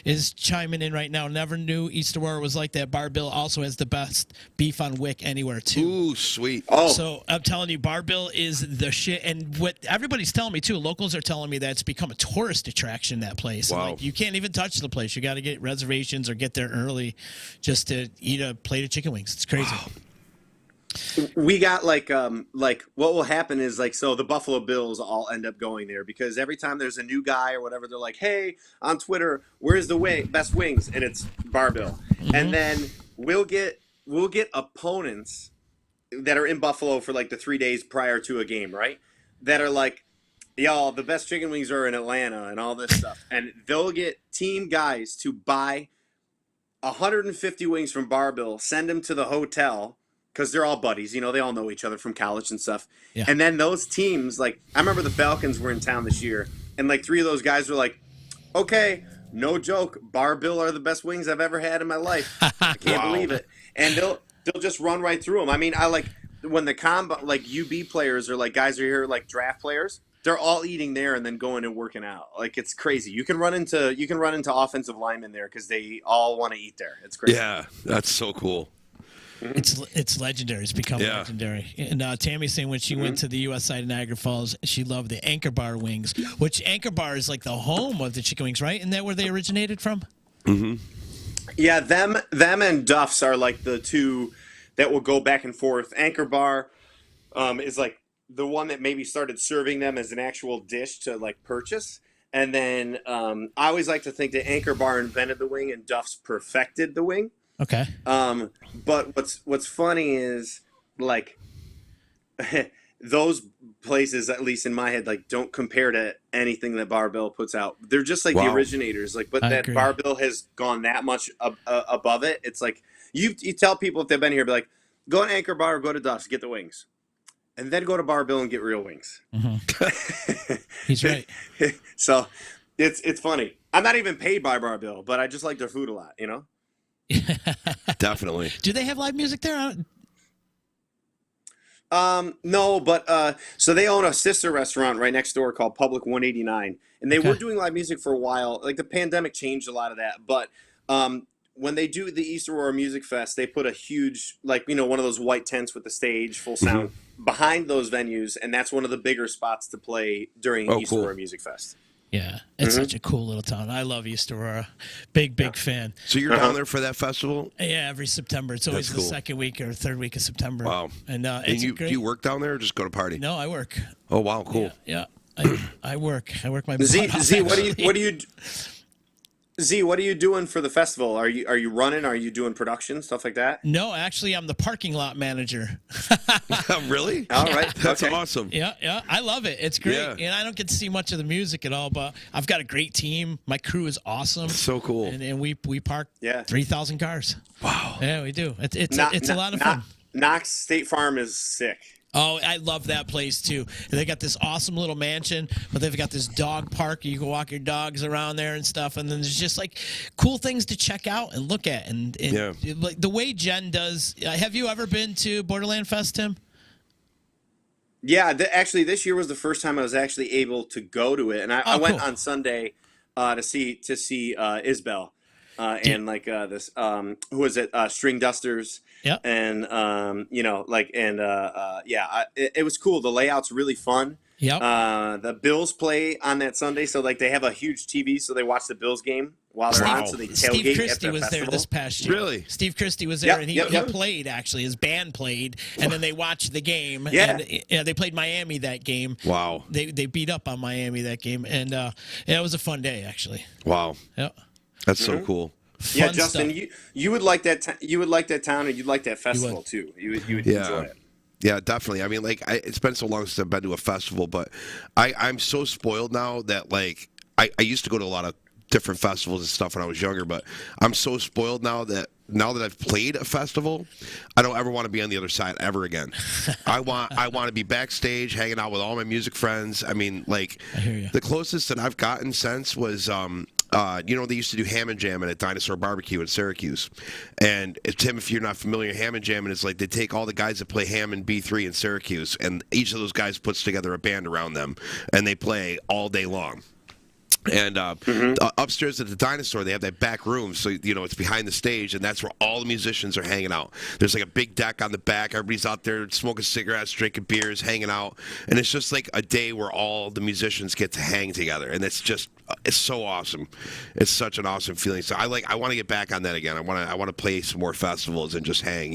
is chiming in right now. Never knew East Aurora was like that. Bar-Bill also has the best beef on wick anywhere too. Ooh, sweet. Oh. So I'm telling you, Bar-Bill is the shit. And what everybody's telling me too, locals are telling me that it's become a tourist attraction, that place. Wow. And like, you can't even touch the place. You got to get reservations or get there early just to eat a plate of chicken wings. It's crazy. Wow. We got like what will happen is like, so the Buffalo Bills all end up going there because every time there's a new guy or whatever, they're like, hey, on Twitter, where's the best wings? And it's Bar-Bill. Mm-hmm. And then we'll get opponents that are in Buffalo for like the 3 days prior to a game, right? That are like, y'all, the best chicken wings are in Atlanta and all this stuff. And they'll get team guys to buy 150 wings from Bar-Bill, send them to the hotel because they're all buddies. You know, they all know each other from college and stuff. Yeah. And then those teams, like, I remember the Falcons were in town this year, and like 3 of those guys were like, okay, no joke, Bar-Bill are the best wings I've ever had in my life. I can't believe it. And they'll just run right through them. I mean, I like when the like UB players or like guys are here, like draft players, they're all eating there and then going and working out. Like, it's crazy. You can run into offensive linemen there because they all want to eat there. It's crazy. Yeah, that's so cool. It's legendary. It's become legendary. And Tammy's saying when she went to the U.S. side of Niagara Falls, she loved the Anchor Bar wings, which Anchor Bar is like the home of the chicken wings, right? Isn't that where they originated from? Mm-hmm. Yeah, them and Duff's are like the two that will go back and forth. Anchor Bar is like the one that maybe started serving them as an actual dish to like purchase. And then I always like to think that Anchor Bar invented the wing and Duff's perfected the wing. Okay. But what's funny is like those places, at least in my head, like don't compare to anything that Bar-Bill puts out. They're just like the originators. Like, but that Bar-Bill has gone that much above it. It's like you tell people if they've been here, be like, go to Anchor Bar or go to Duff's, get the wings. And then go to Bar-Bill and get real wings. Mm-hmm. He's right. So it's funny. I'm not even paid by Bar-Bill, but I just like their food a lot, you know? Definitely. Do they have live music there? No, but so they own a sister restaurant right next door called Public 189. And they were doing live music for a while. Like, the pandemic changed a lot of that. But when they do the East Aurora Music Fest, they put a huge, like, you know, one of those white tents with the stage, full sound, behind those venues, and that's one of the bigger spots to play during East Aurora Music Fest. Yeah, it's such a cool little town. I love East Aurora. Big fan. So you're down there for that festival? Yeah, every September. It's always the second week or third week of September. Wow. And do you work down there or just go to party? No, I work. Oh, wow, cool. Yeah. I work. I work my butt off, Z, what are you doing for the festival? Are you running? Are you doing production, stuff like that? No, actually, I'm the parking lot manager. Really? All right. That's awesome. Yeah. I love it. It's great. Yeah. And I don't get to see much of the music at all, but I've got a great team. My crew is awesome. So cool. And we park 3,000 cars. Wow. Yeah, we do. It's a lot of fun. Knox State Farm is sick. Oh, I love that place too. They got this awesome little mansion, but they've got this dog park. You can walk your dogs around there and stuff. And then there's just like cool things to check out and look at. And like the way Jen does. Have you ever been to Borderland Fest, Tim? Yeah, actually, this year was the first time I was actually able to go to it, and I went on Sunday to see Isbell and like this who was it, String Dusters. Yeah, and it was cool. The layout's really fun. Yeah. The Bills play on that Sunday, so like they have a huge TV, so they watch the Bills game while they're on. So they tailgate. Steve Christie was festival. there this past year. Really? Steve Christie was there, and he played actually. His band played, and then they watched the game. Yeah. And they played Miami that game. Wow. They beat up on Miami that game, and it was a fun day actually. Wow. Yeah. That's so cool. Yeah, Justin, you would like that. You would like that town, and you'd like that festival too. You would enjoy it. Yeah, definitely. I mean, like, it's been so long since I've been to a festival, but I'm so spoiled now that, like, I used to go to a lot of different festivals and stuff when I was younger, but I'm so spoiled now that I've played a festival, I don't ever want to be on the other side ever again. I want to be backstage, hanging out with all my music friends. I mean, like, I hear you. The closest that I've gotten since was they used to do ham and jamming at Dinosaur Barbecue in Syracuse. And Tim, if you're not familiar, ham and jamming is like they take all the guys that play ham in B3 in Syracuse, and each of those guys puts together a band around them, and they play all day long. And upstairs at the Dinosaur, they have that back room, so it's behind the stage, and that's where all the musicians are hanging out. There's like a big deck on the back. Everybody's out there smoking cigarettes, drinking beers, hanging out, and it's just like a day where all the musicians get to hang together, and it's so awesome. It's such an awesome feeling. So I want to get back on that again. I want to play some more festivals and just hang.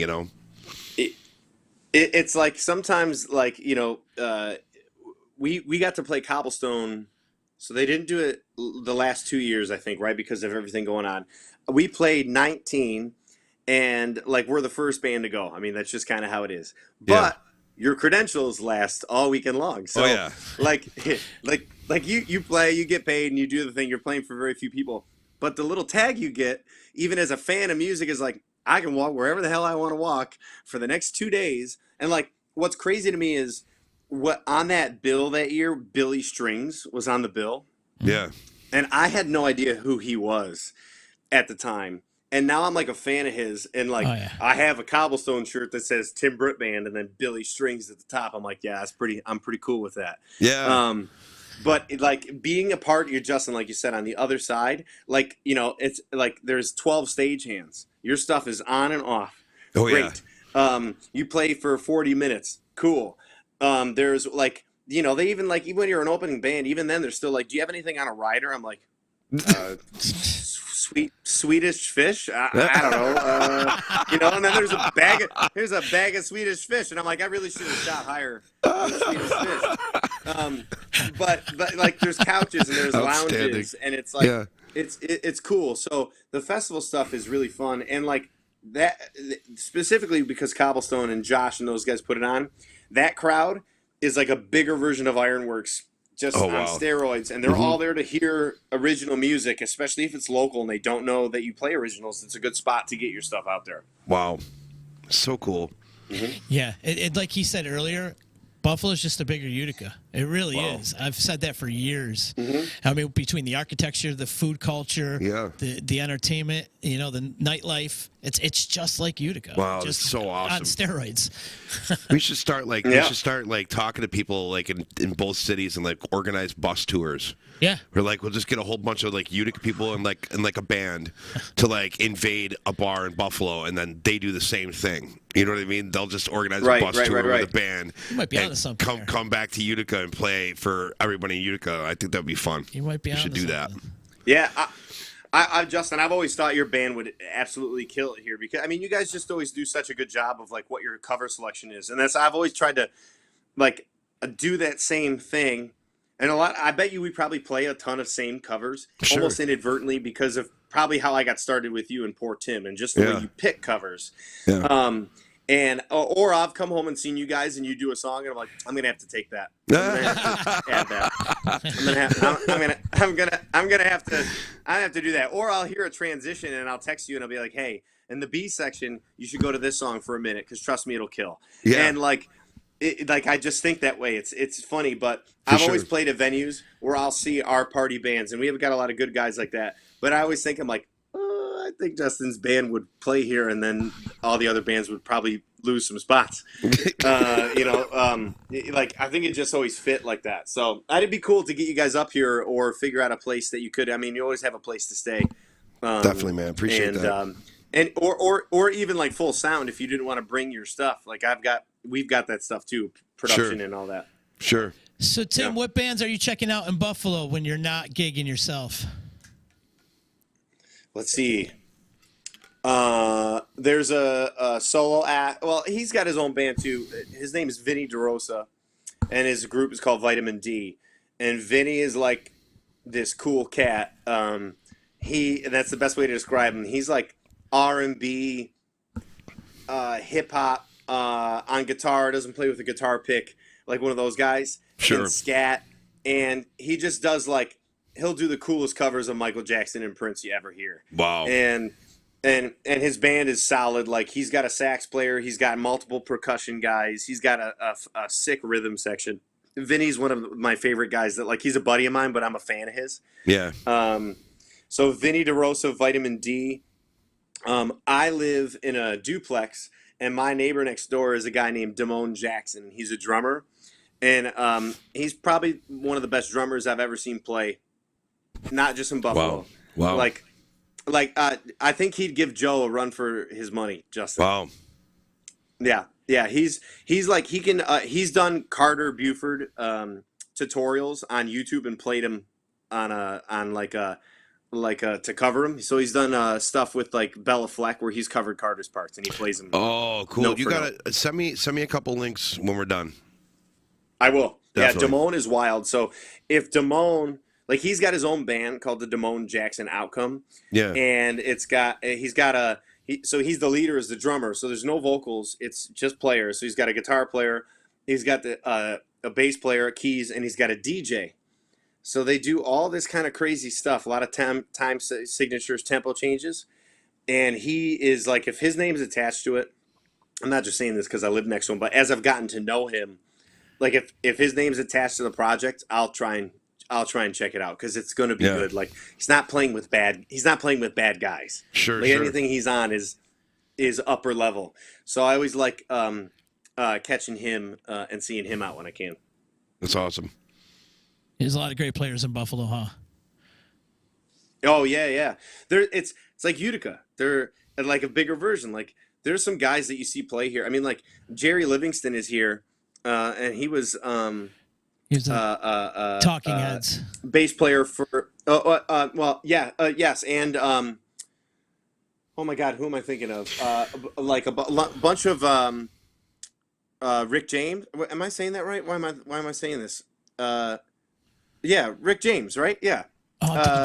It's like sometimes like we got to play Cobblestone. So they didn't do it the last 2 years, I think, right, because of everything going on. We played 19, and like we're the first band to go. I mean, that's just kind of how it is. But your credentials last all weekend long. So like you play, you get paid, and you do the thing. You're playing for very few people. But the little tag you get, even as a fan of music, is like, I can walk wherever the hell I want to walk for the next 2 days. And like, what's crazy to me is what on that bill that year, Billy Strings was on the bill. Yeah. And I had no idea who he was at the time. And now I'm like a fan of his. And like, I have a Cobblestone shirt that says Tim Britt Band and then Billy Strings at the top. I'm like, yeah, I'm pretty cool with that. Yeah. But like being a part, you're Justin, like you said, on the other side, like, you know, it's like there's 12 stagehands. Your stuff is on and off. Oh, great. Yeah. You play for 40 minutes. Cool. There's like, you know, they even like, even when you're an opening band, even then they're still like, do you have anything on a rider? I'm like, Swedish fish. I don't know. You know, and then there's a bag of Swedish fish, and I'm like, I really should have shot higher on the Swedish fish. But like, there's couches and there's lounges, and it's like, it's cool. So the festival stuff is really fun, and like that specifically because Cobblestone and Josh and those guys put it on. That crowd is like a bigger version of Ironworks. Just on steroids, and they're all there to hear original music, especially if it's local and they don't know that you play originals. It's a good spot to get your stuff out there. Wow, so cool. Yeah, it like he said earlier, Buffalo's just a bigger Utica. It really is. I've said that for years. I mean, between the architecture, the food culture, the entertainment, you know, the nightlife, it's just like Utica. Wow, just it's so awesome. On steroids. We should start talking to people like in both cities and like organize bus tours. Yeah. We'll just get a whole bunch of like Utica people and like a band to like invade a bar in Buffalo, and then they do the same thing. You know what I mean? They'll just organize a bus tour with a band. You might be onto something. Come back to Utica and play for everybody in Utica. I think that'd be fun. You might be onto something. We should do that. Yeah. I Justin, I've always thought your band would absolutely kill it here because I mean, you guys just always do such a good job of like what your cover selection is, and I've always tried to like do that same thing, and I bet you we probably play a ton of same covers almost inadvertently because of probably how I got started with you and Poor Tim and just the way you pick covers. Yeah. And or I've come home and seen you guys and you do a song and I'm like, I'm gonna have to take that. I'm gonna have to add that. I'm gonna have to do that. Or I'll hear a transition and I'll text you and I'll be like, hey, in the B section, you should go to this song for a minute because trust me, it'll kill. Yeah. And like I just think that way. It's funny, but I've always played at venues where I'll see our party bands and we have got a lot of good guys like that. But I always think I'm like, I think Justin's band would play here, and then all the other bands would probably lose some spots. Like I think it just always fit like that. So it'd be cool to get you guys up here or figure out a place that you could. I mean, you always have a place to stay. Definitely, man. Appreciate that. And or even like full sound if you didn't want to bring your stuff. Like we've got that stuff too, production and all that. Sure. So Tim, what bands are you checking out in Buffalo when you're not gigging yourself? Let's see. There's a solo act. Well, he's got his own band too. His name is Vinny DeRosa, and his group is called Vitamin D. And Vinny is like this cool cat. And that's the best way to describe him. He's like R&B, hip hop on guitar. Doesn't play with a guitar pick like one of those guys. Sure. And scat, and he just does like. He'll do the coolest covers of Michael Jackson and Prince you ever hear. Wow. And his band is solid. Like he's got a sax player, he's got multiple percussion guys, he's got a sick rhythm section. Vinny's one of my favorite guys that like he's a buddy of mine, but I'm a fan of his. Yeah. So Vinny DeRosa, Vitamin D. I live in a duplex, and my neighbor next door is a guy named Damone Jackson. He's a drummer, and he's probably one of the best drummers I've ever seen play. Not just in Buffalo. Wow. Like I think he'd give Joe a run for his money, Justin. Wow. Yeah. He's like he can. He's done Carter Buford tutorials on YouTube and played him to cover him. So he's done stuff with like Bella Fleck where he's covered Carter's parts and he plays them. Oh, cool! You gotta send me a couple links when we're done. I will. Definitely. Yeah, Damone is wild. So if Damone. Like he's got his own band called the Damone Jackson Outcome. Yeah. And he's the leader as the drummer. So there's no vocals. It's just players. So he's got a guitar player. He's got a bass player, keys, and he's got a DJ. So they do all this kind of crazy stuff, a lot of time signatures, tempo changes. And he is like, if his name's attached to it, I'm not just saying this because I live next to him, but as I've gotten to know him, like if his name's attached to the project, I'll try and check it out because it's going to be good. Like he's not playing with bad guys. Sure, like anything he's on is upper level. So I always like catching him and seeing him out when I can. That's awesome. There's a lot of great players in Buffalo, huh? Oh yeah. It's like Utica. They're like a bigger version. Like there's some guys that you see play here. I mean, like Jerry Livingston is here, and he was Talking Heads bass player for. Yes, and oh my God, who am I thinking of? Like a bunch of Rick James. Am I saying that right? Why am I saying this? Rick James, right? Yeah.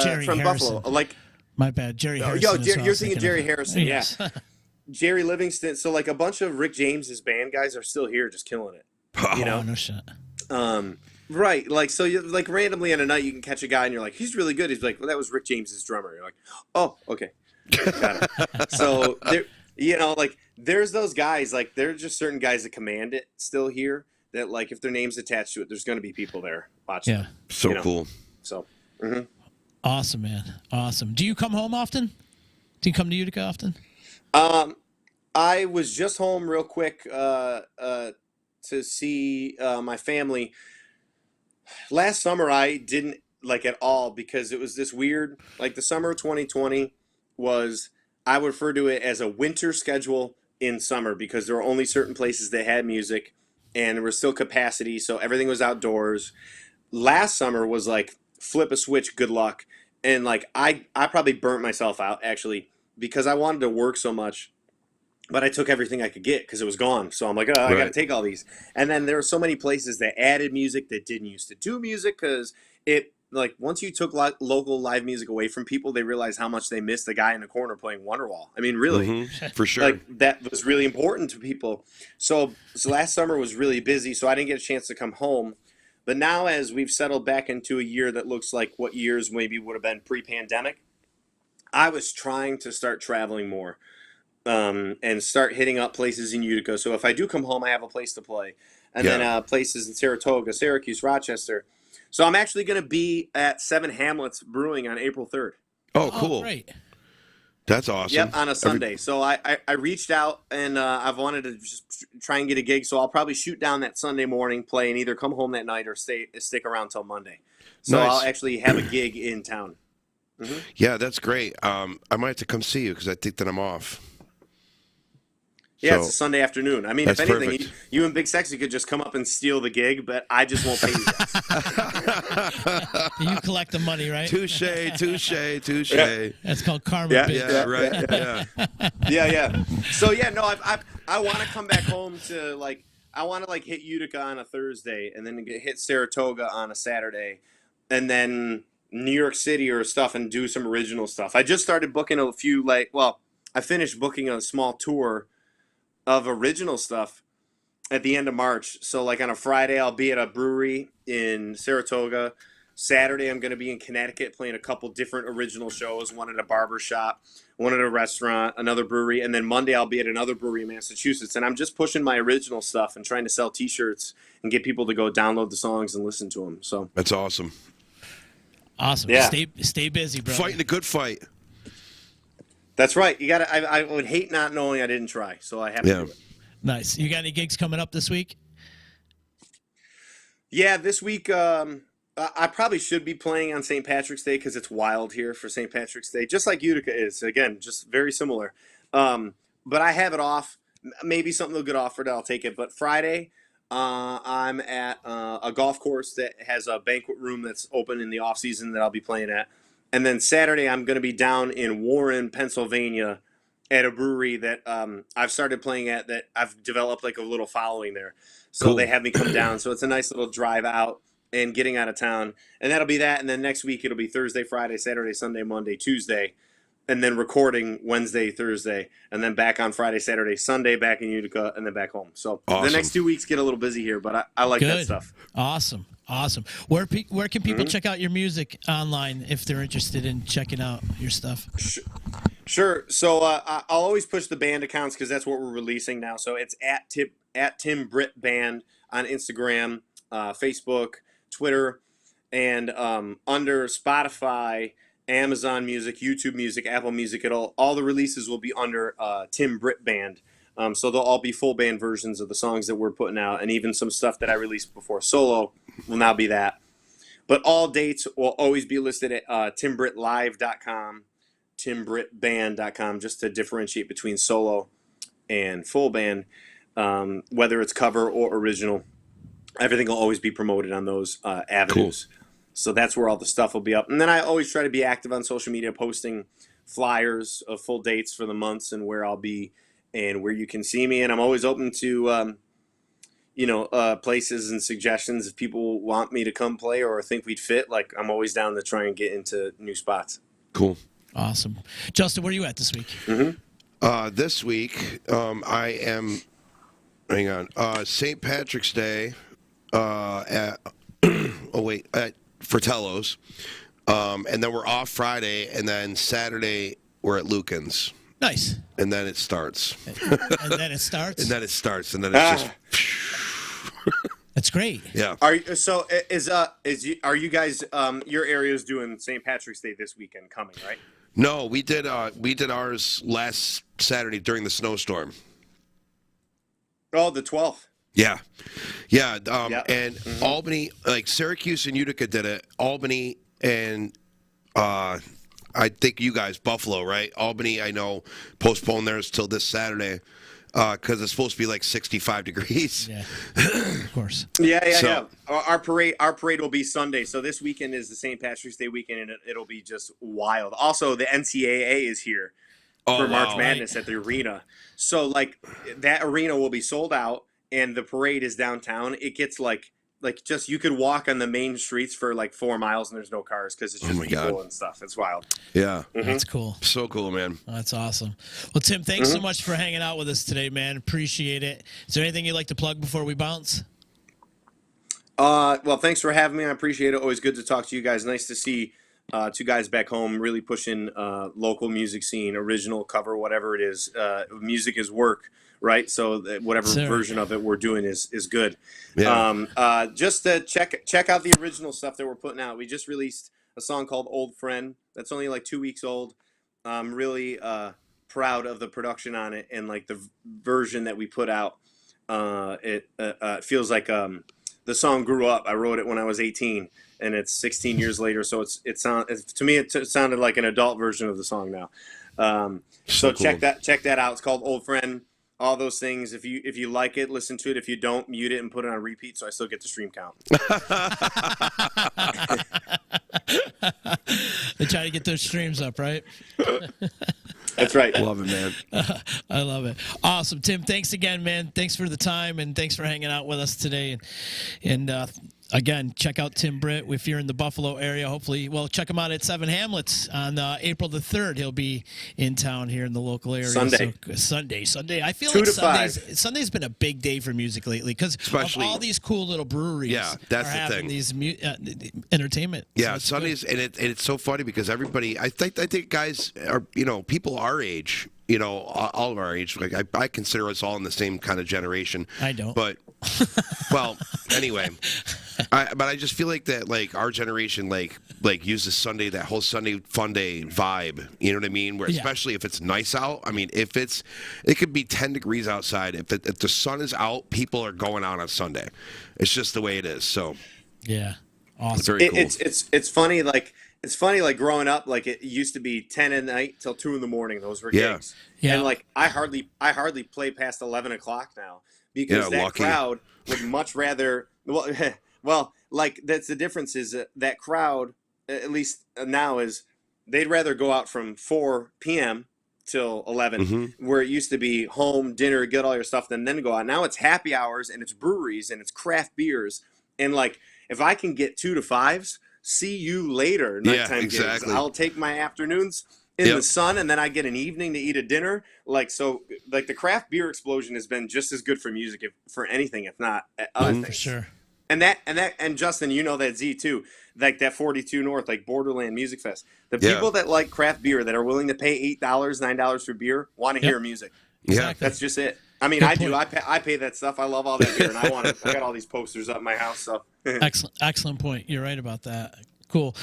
Jerry from Harrison. Buffalo. Like my bad, Jerry Harrison. You're thinking Jerry Harrison. Yes. Yeah. Jerry Livingston. So like a bunch of Rick James's band guys are still here, just killing it. You know? Oh, no shit. Right. Like so, you like randomly on a night you can catch a guy and you're like, he's really good. He's like, well, that was Rick James's drummer. You're like, oh, okay, got it. So there, like there's those guys. Like there's just certain guys that command it still here. That like if their name's attached to it, there's going to be people there watching. Yeah. So cool. So. Awesome, man. Awesome. Do you come home often? Do you come to Utica often? I was just home real quick to see my family. Last summer I didn't like at all because it was this weird, like the summer of 2020 was, I would refer to it as a winter schedule in summer because there were only certain places that had music and there was still capacity, so everything was outdoors. Last summer was like flip a switch, good luck. And like I probably burnt myself out actually because I wanted to work so much, but I took everything I could get because it was gone. So I'm like, I got to take all these. And then there were so many places that added music that didn't used to do music because it like once you took local live music away from people, they realized how much they missed the guy in the corner playing Wonderwall. I mean, really, for sure. Like that was really important to people. So last summer was really busy, so I didn't get a chance to come home. But now as we've settled back into a year that looks like what years maybe would have been pre-pandemic, I was trying to start traveling more and start hitting up places in Utica. So if I do come home, I have a place to play. And then places in Saratoga, Syracuse, Rochester. So I'm actually going to be at Seven Hamlets Brewing on April 3rd. Oh, cool. Oh, great. That's awesome. Yep, on a Sunday. So I reached out and I've wanted to just try and get a gig. So I'll probably shoot down that Sunday morning, play, and either come home that night or stick around till Monday. So Nice. I'll actually have a gig in town. Yeah, that's great. I might have to come see you because I think that I'm off. Yeah, So, it's a Sunday afternoon. I mean, if that's anything, perfect. you and Big Sexy could just come up and steal the gig, but I just won't pay you guys. You collect the money, right? touche. That's called karma. Yeah, bitch. Yeah, right. Yeah. Yeah. So yeah, no, I want to come back home to like I want to like hit Utica on a Thursday and then hit Saratoga on a Saturday, and then New York City or stuff and do some original stuff. I just started booking a few I finished booking a small tour of original stuff at the end of March. So like on a Friday, I'll be at a brewery in Saratoga. Saturday, I'm going to be in Connecticut playing a couple different original shows, one at a barber shop, one at a restaurant, another brewery. And then Monday, I'll be at another brewery in Massachusetts. And I'm just pushing my original stuff and trying to sell T-shirts and get people to go download the songs and listen to them. So That's awesome. Awesome. Yeah. Stay busy, bro. Fighting a good fight. that's right. You got to. I would hate not knowing I didn't try. So I have to do it. Nice. You got any gigs coming up this week? Yeah, this week I probably should be playing on St. Patrick's Day because it's wild here for St. Patrick's Day, just like Utica is. Again, just very similar. But I have it off. Maybe something will get offered. I'll take it. But Friday, I'm at a golf course that has a banquet room that's open in the off season that I'll be playing at. And then Saturday, I'm going to be down in Warren, Pennsylvania, at a brewery that I've started playing at that I've developed like a little following there. So Cool. they have me come down. So it's a nice little drive out and getting out of town. And that'll be that. And then next week, it'll be Thursday, Friday, Saturday, Sunday, Monday, Tuesday. and then recording Wednesday, Thursday, and then back on Friday, Saturday, Sunday, back in Utica, and then back home. So the next 2 weeks get a little busy here, but I like that stuff. Awesome. Where can people check out your music online if they're interested in checking out your stuff? Sure. So I'll always push the band accounts because that's what we're releasing now. So it's at Tim Britt Band on Instagram, Facebook, Twitter, and under Spotify, Amazon Music, YouTube Music, Apple Music, all the releases will be under Tim Britt Band. So they'll all be full band versions of the songs that we're putting out, and even some stuff that I released before solo will now be that. But all dates will always be listed at timbrittlive.com, timbrittband.com, just to differentiate between solo and full band, whether it's cover or original. Everything will always be promoted on those avenues. Cool. So that's where all the stuff will be up. And then I always try to be active on social media, posting flyers of full dates for the months and where I'll be and where you can see me. And I'm always open to, places and suggestions. If people want me to come play or think we'd fit, like I'm always down to try and get into new spots. Cool. Awesome. Justin, where are you at this week? Mm-hmm. This week, I am, St. Patrick's Day at Fratello's, and then we're off Friday, and then Saturday we're at Lucan's. Nice. And then it starts. And then it starts. And then it starts, and then it's just. That's great. Yeah. Are you guys your area is doing St. Patrick's Day this weekend coming, right? No, we did ours last Saturday during the snowstorm. Oh, the 12th. Yeah. And Albany, like Syracuse and Utica did it. Albany and I think you guys, Buffalo, right? Albany, I know, postponed theirs till this Saturday because it's supposed to be like 65 degrees. Yeah, of course. Yeah. Our parade will be Sunday. So this weekend is the St. Patrick's Day weekend, and it'll be just wild. Also, the NCAA is here for March Madness at the arena. So like that arena will be sold out. And the parade is downtown. It gets like just you could walk on the main streets for like 4 miles and there's no cars because it's just people and stuff. It's wild. Yeah, That's cool. So cool, man. That's awesome. Well, Tim, thanks so much for hanging out with us today, man. Appreciate it. Is there anything you'd like to plug before we bounce? Well, thanks for having me. I appreciate it. Always good to talk to you guys. Nice to see two guys back home really pushing local music scene, original, cover, whatever it is. Music is work. Right, so whatever version of it we're doing is good. Yeah. Just to check out the original stuff that we're putting out. We just released a song called "Old Friend." That's only like 2 weeks old. I'm really proud of the production on it and like the version that we put out. It feels like the song grew up. I wrote it when I was 18, and it's 16 years later. So to me it sounded like an adult version of the song now. So cool. check that out. It's called "Old Friend." All those things. If you like it, listen to it. If you don't, mute it and put it on repeat so I still get the stream count. They try to get those streams up, right? That's right. Love it, man. I love it. Awesome. Tim, thanks again, man. Thanks for the time and thanks for hanging out with us today. And again, check out Tim Britt if you're in the Buffalo area. Hopefully, check him out at Seven Hamlets on April the 3rd. He'll be in town here in the local area. Sunday. I feel 2 like to 5. Sunday's been a big day for music lately because of all these cool little breweries. Yeah, that's are the having thing. These entertainment. Yeah, so Sundays, and it's so funny because everybody. I think guys are people our age. All of our age. Like I consider us all in the same kind of generation. I don't. But anyway. But I just feel like that, like our generation, like uses Sunday, that whole Sunday fun day vibe. You know what I mean? Where especially if it's nice out. I mean, it could be 10 degrees outside. If the sun is out, people are going out on Sunday. It's just the way it is. So yeah, awesome. It's very cool. It's funny. It's funny. Like growing up, like it used to be 10 at night till 2 in the morning. Those were gigs. Yeah. And like I hardly play past 11 o'clock now because that crowd would much rather. Well, like that's the difference is that crowd, at least now, is they'd rather go out from 4 p.m. till 11, where it used to be home, dinner, get all your stuff, then go out. Now it's happy hours and it's breweries and it's craft beers. And like if I can get 2 to 5s, see you later nighttime gigs. I'll take my afternoons in the sun, and then I get an evening to eat a dinner. Like the craft beer explosion has been just as good for music, if for anything, if not other things. For sure. And Justin, you know that Z too, like that 42 North, like Borderland Music Fest. The people that like craft beer, that are willing to pay $8, $9 for beer, want to hear music. Exactly. That's just it. I mean, I do. I pay that stuff. I love all that beer, and I got all these posters up in my house. So excellent point. You're right about that. Cool.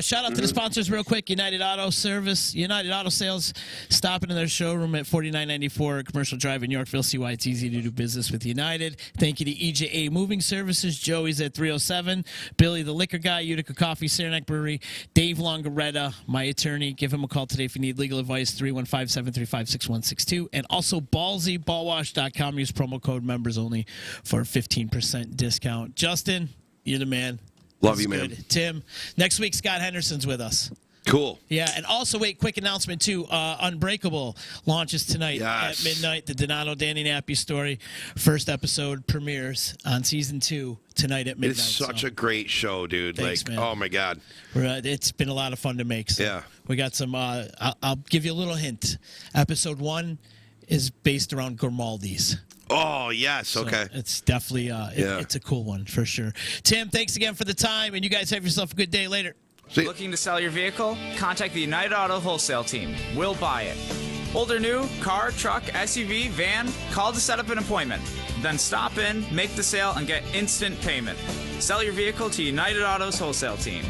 Shout out to the sponsors real quick. United Auto Service, United Auto Sales, stopping in their showroom at 4994 Commercial Drive in Yorkville. See why it's easy to do business with United. Thank you to EJA Moving Services. Joey's at 307. Billy, the liquor guy, Utica Coffee, Saranac Brewery. Dave Longaretta, my attorney. Give him a call today if you need legal advice, 315-735-6162. And also Ballsy, ballwash.com. Use promo code members only for a 15% discount. Justin, you're the man. Love you, man. Tim, next week, Scott Henderson's with us. Cool. Yeah, and also, wait, quick announcement, too. Unbreakable launches tonight at midnight. The Donato Danny Nappy story. First episode premieres on season 2 tonight at midnight. It's such a great show, dude. Thanks, man. Oh, my God. It's been a lot of fun to make. So we got some, I'll give you a little hint. Episode 1 is based around Grimaldi's. Oh, yes. So okay. It's definitely it's a cool one for sure. Tim, thanks again for the time, and you guys have yourself a good day. Later. Looking to sell your vehicle? Contact the United Auto Wholesale Team. We'll buy it. Old or new, car, truck, SUV, van, call to set up an appointment. Then stop in, make the sale, and get instant payment. Sell your vehicle to United Auto's Wholesale Team.